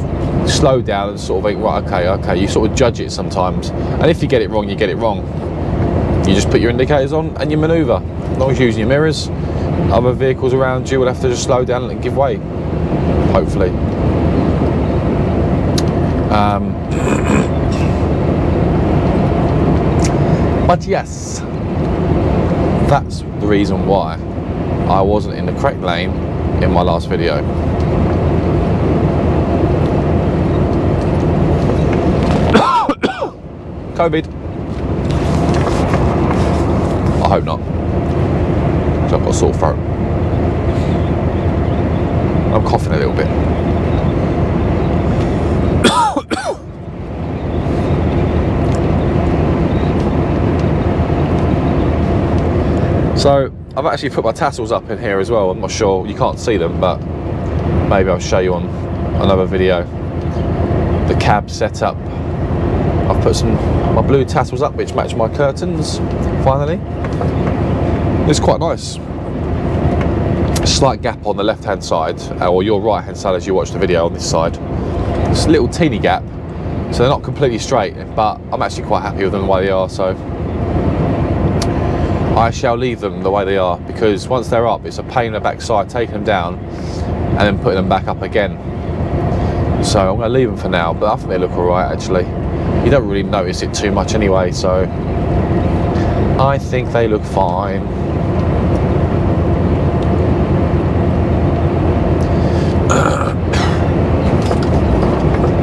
slow down and sort of think, right, okay, you sort of judge it sometimes, and if you get it wrong, you get it wrong. You just put your indicators on and you manoeuvre. As long as you're using your mirrors, other vehicles around you will have to just slow down and give way, hopefully. But yes, that's the reason why I wasn't in the correct lane in my last video. COVID. I hope not, because I've got a sore throat. I'm coughing a little bit. So I've actually put my tassels up in here as well. I'm not sure, you can't see them, but maybe I'll show you on another video. The cab setup. I've put my blue tassels up which match my curtains, finally. It's quite nice. A slight gap on the left hand side, or your right hand side as you watch the video on this side. It's a little teeny gap, so they're not completely straight, but I'm actually quite happy with them the way they are, so I shall leave them the way they are, because once they're up it's a pain in the backside taking them down and then putting them back up again. So I'm going to leave them for now, but I think they look alright actually. You don't really notice it too much anyway, so I think they look fine.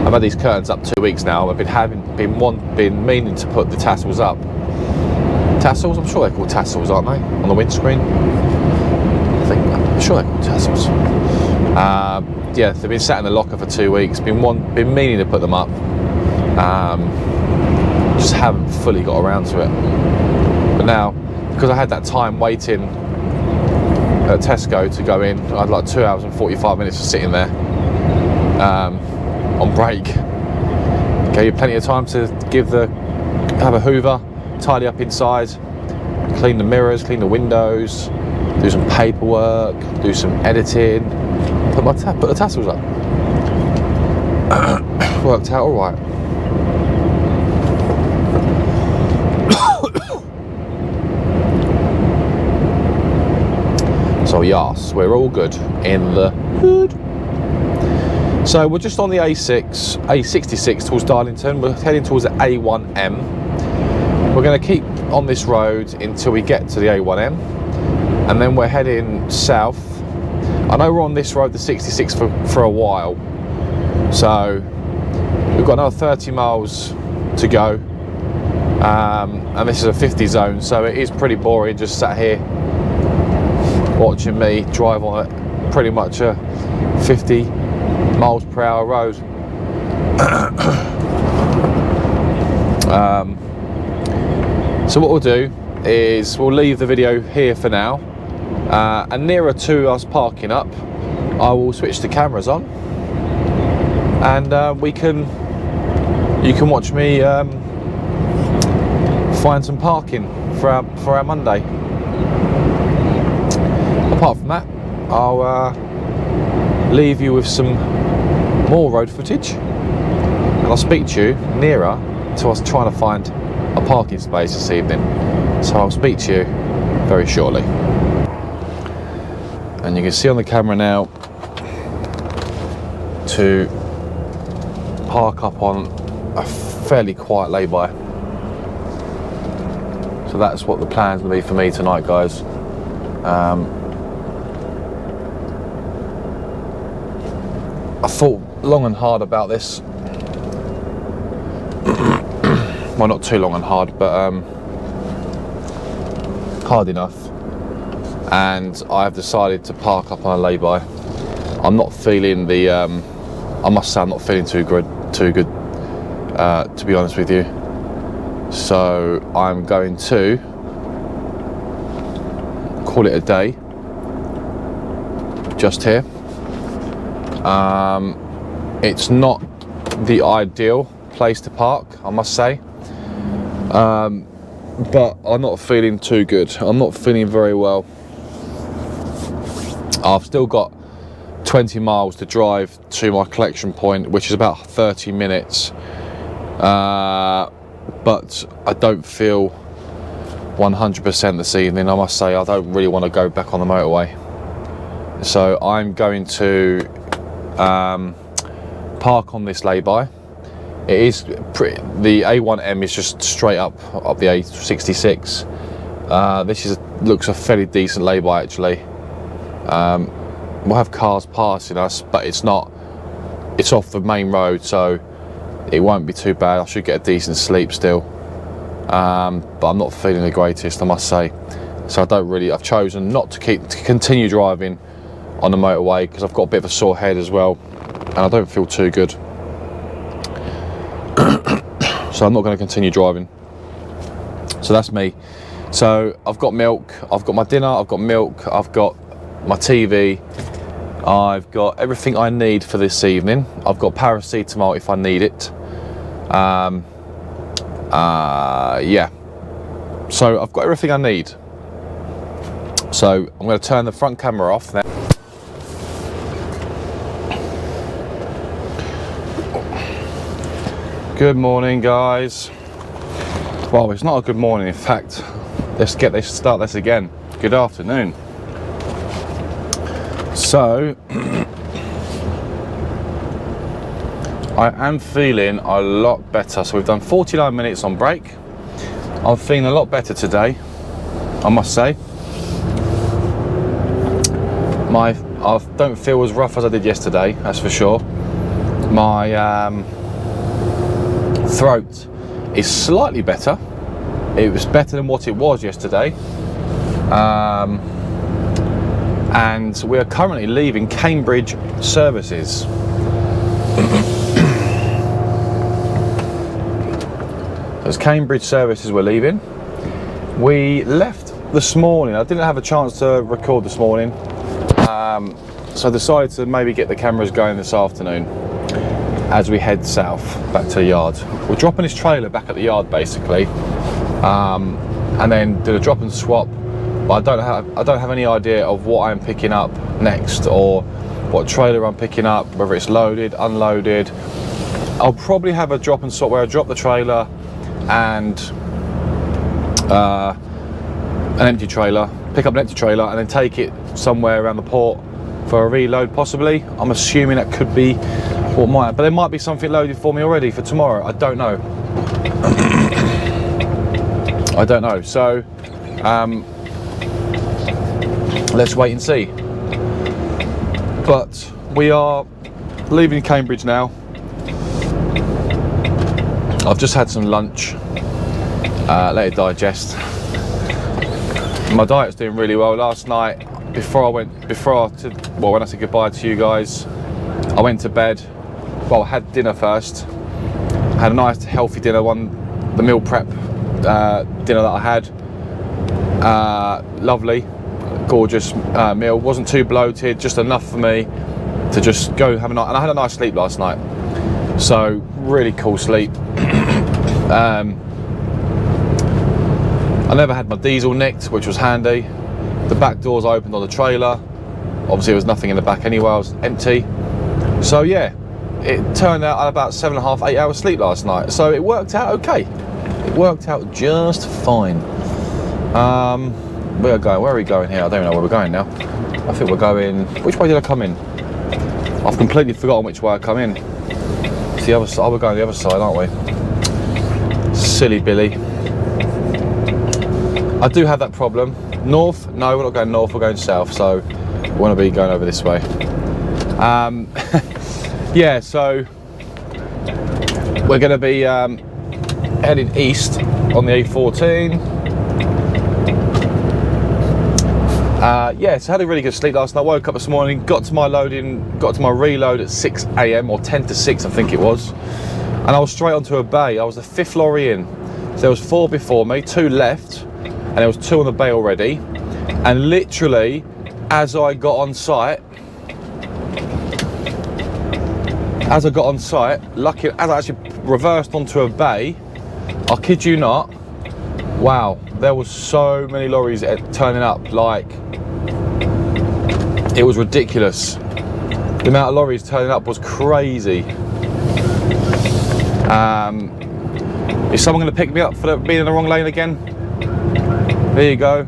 I've had these curtains up 2 weeks now. I've been meaning to put the tassels up. Tassels? I'm sure they're called tassels, aren't they? On the windscreen? I'm sure they're called tassels. Yeah, they've been sat in the locker for 2 weeks. Been meaning to put them up. Just haven't fully got around to it. But now, because I had that time waiting at Tesco to go in, I had like 2 hours and 45 minutes of sitting there on break. Gave you plenty of time to have a hoover, tidy up inside, clean the mirrors, clean the windows, do some paperwork, do some editing, put the tassels up. Worked out all right. So yes, we're all good in the hood. So we're just on the A66 towards Darlington. We're heading towards the A1M. We're going to keep on this road until we get to the A1M, and then we're heading south. I know we're on this road, the 66, for a while, so we've got another 30 miles to go, and this is a 50 zone, so it is pretty boring just sat here watching me drive on it pretty much a 50 miles per hour road. So what we'll do is we'll leave the video here for now, and nearer to us parking up I will switch the cameras on, and you can watch me find some parking for our Monday. Apart from that, I'll leave you with some more road footage, and I'll speak to you nearer to us trying to find a parking space this evening. So I'll speak to you very shortly. And you can see on the camera now to park up on a fairly quiet lay-by. So that's what the plan's gonna be for me tonight, guys. I thought long and hard about this. Well, not too long and hard, but hard enough. And I've decided to park up on a lay-by. I'm not feeling the, I must say I'm not feeling too good, to be honest with you. So I'm going to call it a day, just here. It's not the ideal place to park, I must say. But I'm not feeling too good. I'm not feeling very well. I've still got 20 miles to drive to my collection point, which is about 30 minutes. But I don't feel 100% this evening. I must say I don't really want to go back on the motorway. So I'm going to park on this lay-by. It is the A1M is just straight up the A66. This looks a fairly decent lay-by actually. We'll have cars passing us, but it's off the main road, so it won't be too bad. I should get a decent sleep still, but I'm not feeling the greatest, I must say. So I've chosen not to continue driving on the motorway because I've got a bit of a sore head as well, and I don't feel too good. So I'm not going to continue driving. So that's me. So I've got milk, I've got my dinner, I've got milk, I've got my TV, I've got everything I need for this evening. I've got paracetamol if I need it. Yeah. So I've got everything I need. So I'm going to turn the front camera off now. Good morning, guys. Well, it's not a good morning, in fact. Let's start this again. Good afternoon. So I am feeling a lot better. So we've done 49 minutes on break. I'm feeling a lot better today, I must say. I don't feel as rough as I did yesterday, that's for sure. My throat is slightly better. It was better than what it was yesterday. And we are currently leaving Cambridge services. As Cambridge services we're leaving. We left this morning. I didn't have a chance to record this morning, so I decided to maybe get the cameras going this afternoon as we head south back to the yard. We're dropping this trailer back at the yard basically, and then do a drop and swap. But I don't have any idea of what I'm picking up next or what trailer I'm picking up, whether it's loaded, unloaded. I'll probably have a drop and swap where I drop the trailer and an empty trailer, pick up an empty trailer and then take it somewhere around the port for a reload possibly. I'm assuming that could be what might, but there might be something loaded for me already for tomorrow. I don't know. I don't know. So let's wait and see. But we are leaving Cambridge now. I've just had some lunch, let it digest. My diet's doing really well. Last night when I said goodbye to you guys, I went to bed. Well, I had dinner first. I had a nice healthy dinner, the meal prep dinner that I had. Lovely, gorgeous meal. Wasn't too bloated, just enough for me to just go have a night. And I had a nice sleep last night, so really cool sleep. I never had my diesel nicked, which was handy. The back doors opened on the trailer. Obviously, there was nothing in the back anyway. I was empty. So yeah, it turned out I had about 7.5, 8 hours sleep last night. So it worked out okay. It worked out just fine. Where are we going here? I don't know where we're going now. I think we're going... Which way did I come in? I've completely forgotten which way I come in. It's the other side. Oh, we're going the other side, aren't we? Silly Billy. I do have that problem. North? No, we're not going north, we're going south. So we want to be going over this way. Yeah, so we're going to be heading east on the A14. Yeah, so I had a really good sleep last night. I woke up this morning, got to my reload at 6 AM or 10 to 6 I think it was, and I was straight onto a bay. I was the 5th lorry in. So there was 4 before me, 2 left, and there was 2 on the bay already. And literally, as I got on site, lucky as I actually reversed onto a bay, I kid you not, wow, there was so many lorries turning up, like, it was ridiculous. The amount of lorries turning up was crazy. Is someone going to pick me up for being in the wrong lane again? There you go.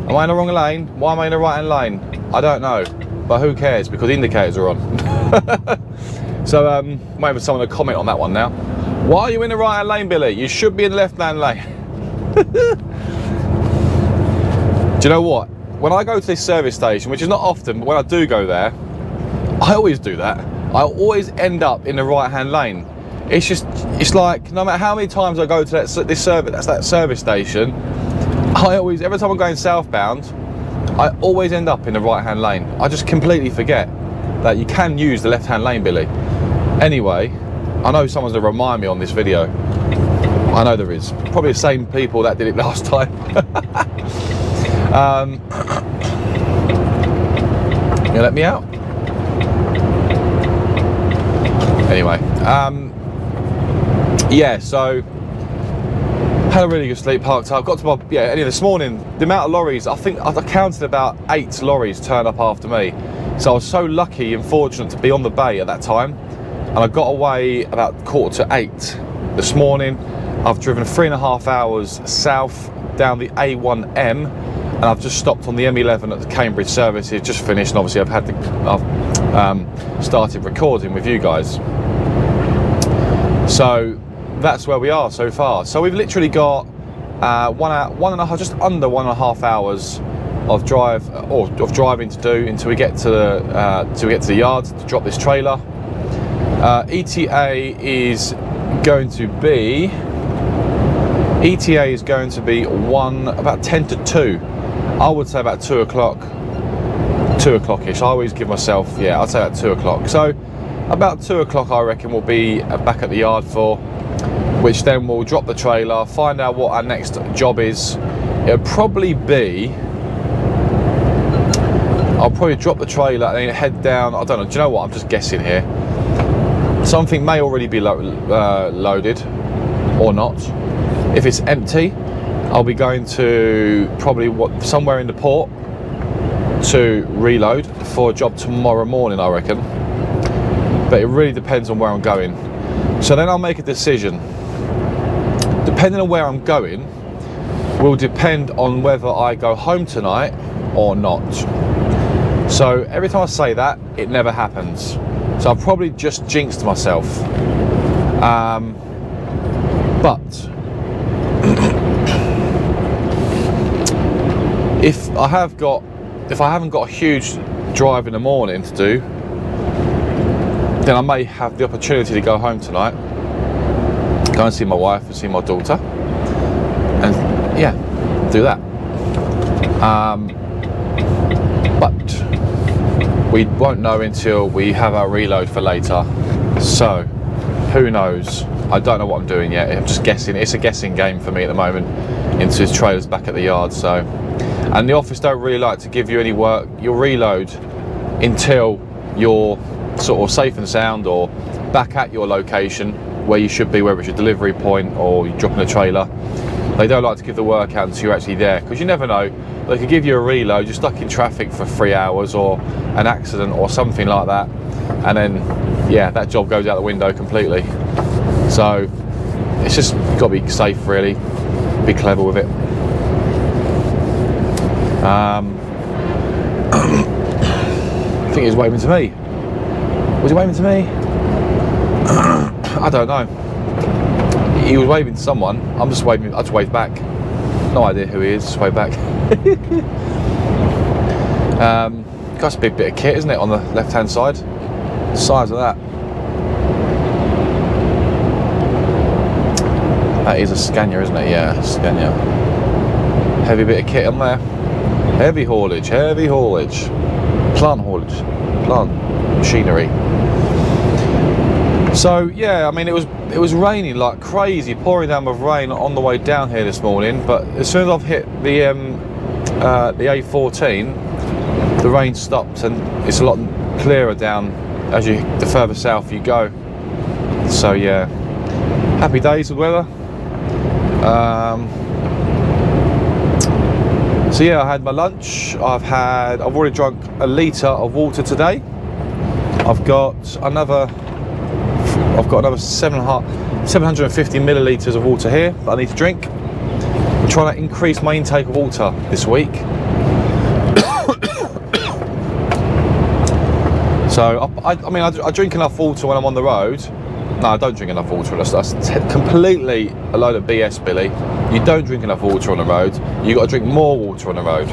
Am I in the wrong lane? Why am I in the right hand lane? I don't know, but who cares, because the indicators are on. So maybe someone will comment on that one now. Why are you in the right hand lane, Billy? You should be in the left hand lane. Do you know what? When I go to this service station, which is not often, but when I do go there, I always do that. I always end up in the right hand lane. It's like, no matter how many times I go to that service station, every time I'm going southbound, I always end up in the right hand lane. I just completely forget that you can use the left hand lane, Billy. Anyway, I know someone's going to remind me on this video. I know there is. Probably the same people that did it last time. You let me out? Anyway, yeah, so had a really good sleep, parked up, got to my, anyway, this morning, the amount of lorries, I think I counted about 8 lorries turn up after me. So I was so lucky and fortunate to be on the bay at that time. And I got away about 7:45 this morning. I've driven 3.5 hours south down the A1M, and I've just stopped on the M11 at the Cambridge service. It's just finished, and obviously I've started recording with you guys. So that's where we are so far. So we've literally got 1 hour, just under 1.5 hours of driving to do until we get to the yard to drop this trailer. ETA is going to be about 10 to 2. I would say about 2 o'clock. 2 o'clock-ish. I always give myself, I'd say about 2 o'clock. So about 2 o'clock I reckon we'll be back at the yard for, which then we'll drop the trailer, find out what our next job is. It'll probably be, I'll probably drop the trailer and then head down, I don't know, do you know what, I'm just guessing here. Something may already be loaded or not. If it's empty, I'll be going to probably somewhere in the port to reload for a job tomorrow morning, I reckon. But it really depends on where I'm going. So then I'll make a decision. Depending on where I'm going will depend on whether I go home tonight or not. So every time I say that, it never happens. So I've probably just jinxed myself. But if I haven't got a huge drive in the morning to do, then I may have the opportunity to go home tonight, go and see my wife and see my daughter, and do that. But we won't know until we have our reload for later. So who knows? I don't know what I'm doing yet. I'm just guessing. It's a guessing game for me at the moment into his trailers back at the yard. So, and the office don't really like to give you any work. You'll reload until you're sort of safe and sound or back at your location where you should be, whether it's your delivery point or you're dropping a trailer. They don't like to give the work out until you're actually there, because you never know. They could give you a reload, you're stuck in traffic for 3 hours or an accident or something like that, and then yeah, that job goes out the window completely. So it's just got to be safe, really, be clever with it. I think he was waving to me. Was he waving to me? I don't know. He was waving to someone. I'm just waving. I just waved back. No idea who he is. Just wave back. That's a big bit of kit, isn't it, on the left-hand side? The size of that. That is a Scania, isn't it? Yeah, Scania. Heavy bit of kit on there. Heavy haulage. Heavy haulage. Plant haulage. Plant machinery. So yeah, I mean, it was raining like crazy, pouring down with rain on the way down here this morning. But as soon as I've hit the A14, the rain stopped and it's a lot clearer down as the further south you go. So yeah, happy days with weather. So yeah, I had my lunch. I've already drunk a litre of water today. I've got another 750 millilitres of water here that I need to drink. I'm trying to increase my intake of water this week. So I mean, I drink enough water when I'm on the road. No, I don't drink enough water. That's completely a load of BS, Billy. You don't drink enough water on the road. You've got to drink more water on the road.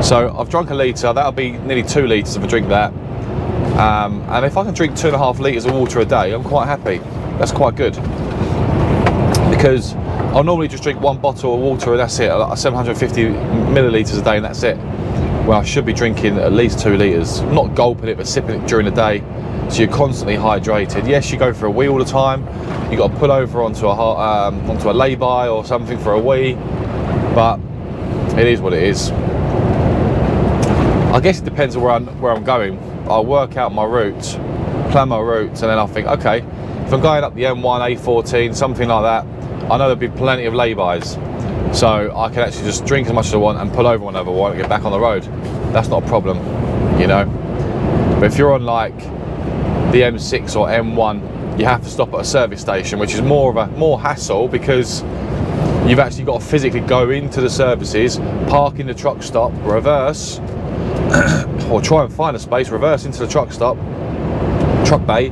So I've drunk a litre. That'll be nearly 2 litres if I drink that. And if I can drink 2.5 litres of water a day, I'm quite happy. That's quite good. Because I'll normally just drink 1 bottle of water and that's it, like 750 millilitres a day, and that's it. Well, I should be drinking at least 2 litres. Not gulping it, but sipping it during the day, so you're constantly hydrated. Yes, you go for a wee all the time. You've got to pull over onto a lay-by or something for a wee, but it is what it is. I guess it depends on where I'm going. I'll work out my route, plan my route, and then I'll think, okay, if I'm going up the M1, A14, something like that, I know there'll be plenty of lay-bys. So I can actually just drink as much as I want and pull over whenever I want and get back on the road. That's not a problem, you know. But if you're on like the M6 or M1, you have to stop at a service station, which is more hassle, because you've actually got to physically go into the services, park in the truck stop, reverse, or try and find a space, reverse into the truck bay,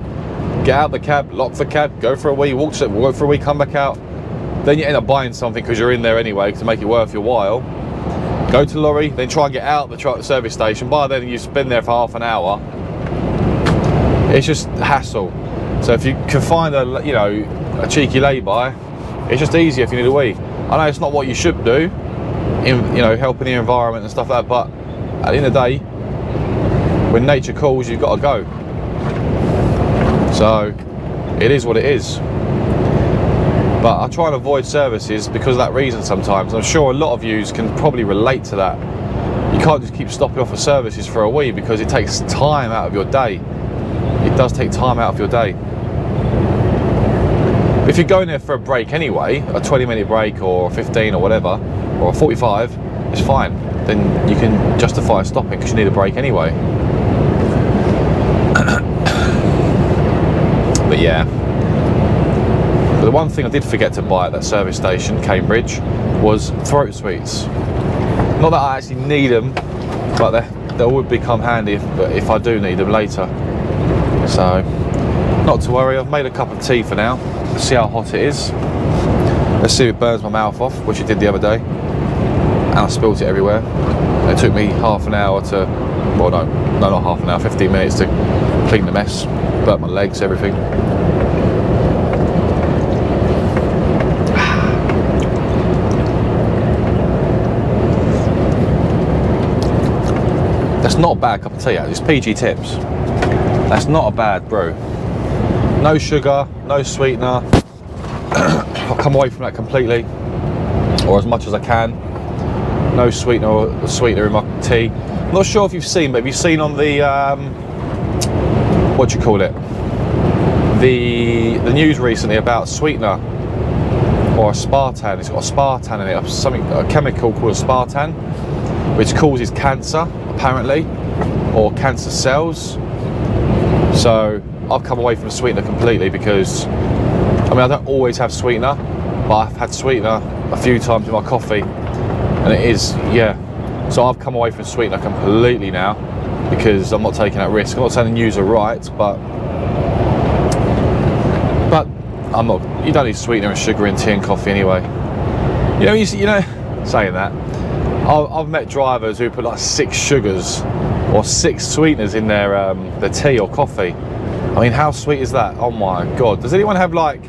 get out the cab, lock the cab, go for a wee, walk for a wee, come back out. Then you end up buying something because you're in there anyway to make it worth your while. Go to the lorry, then try and get out the truck service station. By then you've been there for half an hour. It's just hassle. So if you can find a cheeky lay-by, it's just easier if you need a wee. I know it's not what you should do, helping the environment and stuff like that, but at the end of the day, when nature calls, you've got to go. So it is what it is. But I try and avoid services because of that reason sometimes. I'm sure a lot of you can probably relate to that. You can't just keep stopping off at services for a wee, because it takes time out of your day. It does take time out of your day. If you're going there for a break anyway, a 20-minute break or 15 or whatever, or a 45, it's fine. Then you can justify stopping because you need a break anyway. But yeah. But the one thing I did forget to buy at that service station, Cambridge, was throat sweets. Not that I actually need them, but they would become handy if I do need them later. So, not to worry, I've made a cup of tea for now. Let's see how hot it is. Let's see if it burns my mouth off, which it did the other day. And I spilt it everywhere. It took me half an hour to, well no, not half an hour, 15 minutes to clean the mess. Burnt my legs, everything. That's not a bad cup of tea, actually. It's PG Tips. That's not a bad brew. No sugar, no sweetener. I'll come away from that completely, or as much as I can. No sweetener in my tea. I'm not sure if you've seen, but have you seen on the what do you call it? The news recently about sweetener or aspartame. It's got aspartame in it, a chemical called aspartame, which causes cancer apparently, or cancer cells. So I've come away from sweetener completely because, I mean, I don't always have sweetener, but I've had sweetener a few times in my coffee, and it is, yeah. So I've come away from sweetener completely now because I'm not taking that risk. I'm not saying the news are right, but I'm not. You don't need sweetener and sugar in tea and coffee anyway. You know, saying that, I've met drivers who put like 6 sugars or 6 sweeteners in their tea or coffee. I mean, how sweet is that? Oh my god! Does anyone have like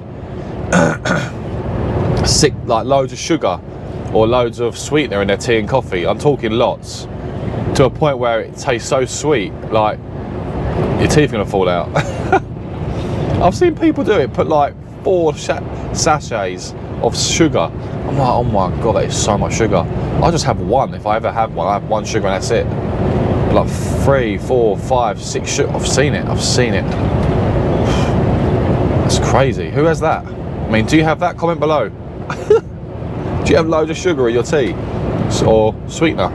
loads of sugar or loads of sweetener in their tea and coffee? I'm talking lots, to a point where it tastes so sweet, like your teeth are gonna fall out. I've seen people do it. Put like 4 sachets of sugar. I'm like, oh my god, that is so much sugar. I'll just have one. If I ever have one, I have 1 sugar and that's it. Like 3, 4, 5, 6 sugar. I've seen it. That's crazy. Who has that? I mean, do you have that? Comment below. Do you have loads of sugar in your tea or sweetener?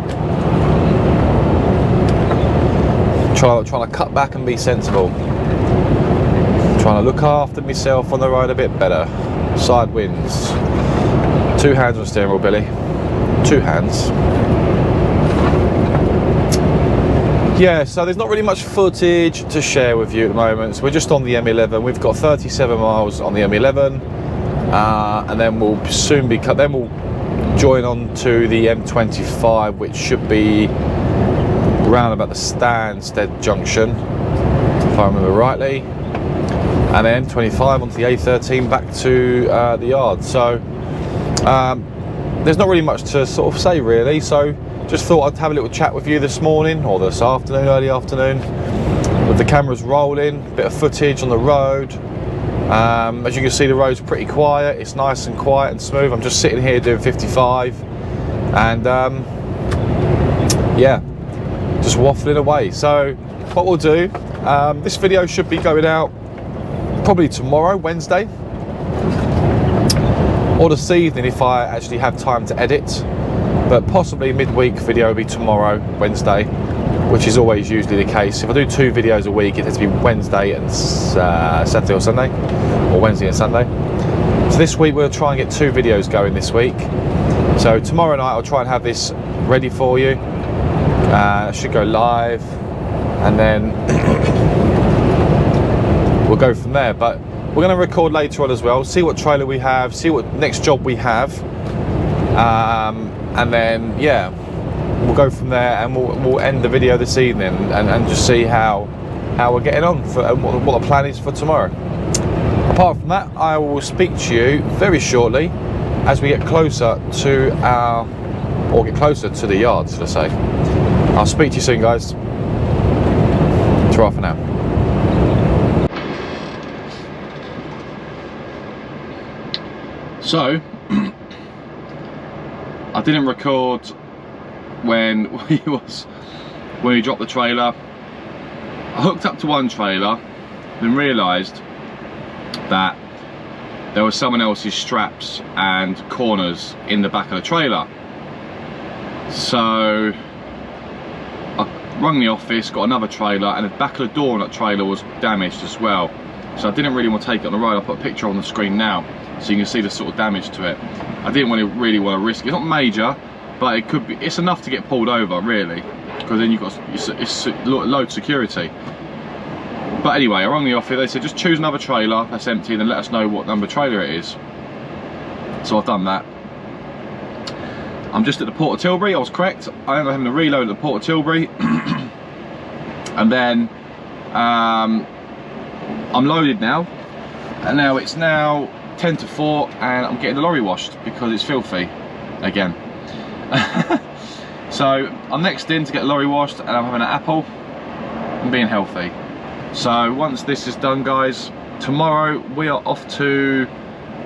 Trying to cut back and be sensible. Trying to look after myself on the road a bit better. Side winds. 2 hands on the steering wheel, Billy. 2 hands. Yeah, so there's not really much footage to share with you at the moment. So we're just on the M11. We've got 37 miles on the M11, and then we'll soon be cut. Then we'll join on to the M25, which should be round about the Stansted junction, if I remember rightly, and then M25 onto the A13 back to the yard. So there's not really much to sort of say really. So just thought I'd have a little chat with you this morning or this afternoon, early afternoon, with the cameras rolling, a bit of footage on the road. As you can see, the road's pretty quiet. It's nice and quiet and smooth. I'm just sitting here doing 55 and yeah, just waffling away. So what we'll do, this video should be going out probably tomorrow, Wednesday, or this evening if I actually have time to edit. But possibly midweek video will be tomorrow, Wednesday, which is always usually the case. If I do 2 videos a week, it has to be Wednesday and Saturday or Sunday, or Wednesday and Sunday. So this week we'll try and get 2 videos going this week. So tomorrow night I'll try and have this ready for you. It should go live, and then we'll go from there. But we're going to record later on as well, see what trailer we have, see what next job we have. And then yeah, we'll go from there, and we'll end the video this evening and just see how we're getting on for, and what the plan is for tomorrow. Apart from that, I will speak to you very shortly as we get closer to the yard, should I say. I'll speak to you soon, guys. Ta-ra for now. So I didn't record when we dropped the trailer. I hooked up to one trailer, then realised that there was someone else's straps and corners in the back of the trailer. So I rung the office, got another trailer, and the back of the door on that trailer was damaged as well. So I didn't really want to take it on the road. I'll put a picture on the screen now so you can see the sort of damage to it. I didn't really want to risk it. It's not major, but it could be. It's enough to get pulled over, really, because then you've got it's load security. But anyway, I rang the office. They said just choose another trailer that's empty and then let us know what number trailer it is. So I've done that. I'm just at the Port of Tilbury. I was correct. I ended up having to reload at the Port of Tilbury, and then I'm loaded now, and now it's 10 to 4, and I'm getting the lorry washed because it's filthy again. So I'm next in to get lorry washed, and I'm having an apple and being healthy. So once this is done, guys, tomorrow we are off to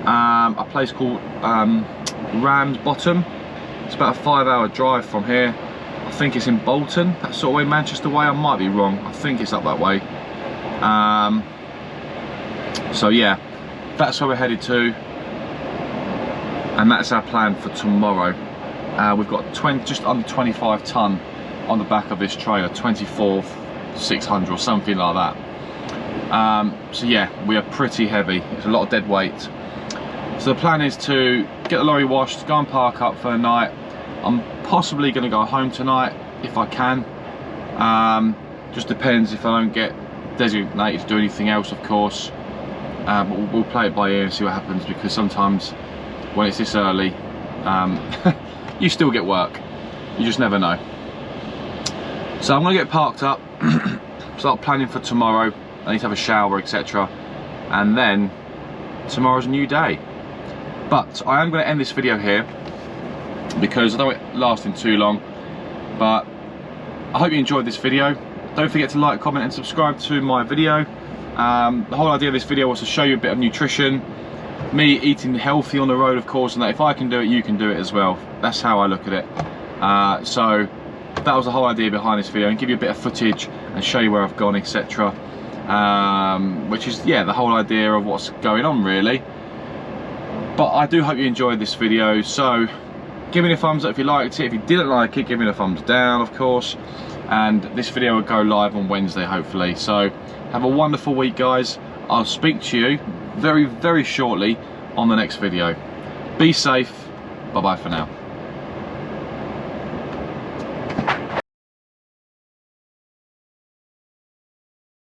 a place called Ram's Bottom. It's about a 5-hour drive from here. I think it's in Bolton, that sort of way, Manchester way. I might be wrong. I think it's up that way. So yeah, that's where we're headed to, and that's our plan for tomorrow. We've got just under 25 ton on the back of this trailer, 24,600 or something like that. So yeah, we are pretty heavy. It's a lot of dead weight. So the plan is to get the lorry washed, go and park up for the night. I'm possibly going to go home tonight if I can. Just depends if I don't get designated to do anything else, of course. But we'll play it by ear and see what happens, because sometimes when it's this early, you still get work. You just never know. So I'm going to get parked up, start planning for tomorrow. I need to have a shower, etc. And then tomorrow's a new day. But I am going to end this video here, because I don't want it lasting too long. But I hope you enjoyed this video. Don't forget to like, comment and subscribe to my video. The whole idea of this video was to show you a bit of nutrition, me eating healthy on the road, of course, and that if I can do it, you can do it as well. That's how I look at it. So that was the whole idea behind this video, and give you a bit of footage and show you where I've gone, etc. Which is, yeah, the whole idea of what's going on, really. But I do hope you enjoyed this video. So give me a thumbs up if you liked it. If you didn't like it, give me a thumbs down, of course. And this video will go live on Wednesday, hopefully. So have a wonderful week, guys. I'll speak to you very, very shortly on the next video. Be safe. Bye bye for now.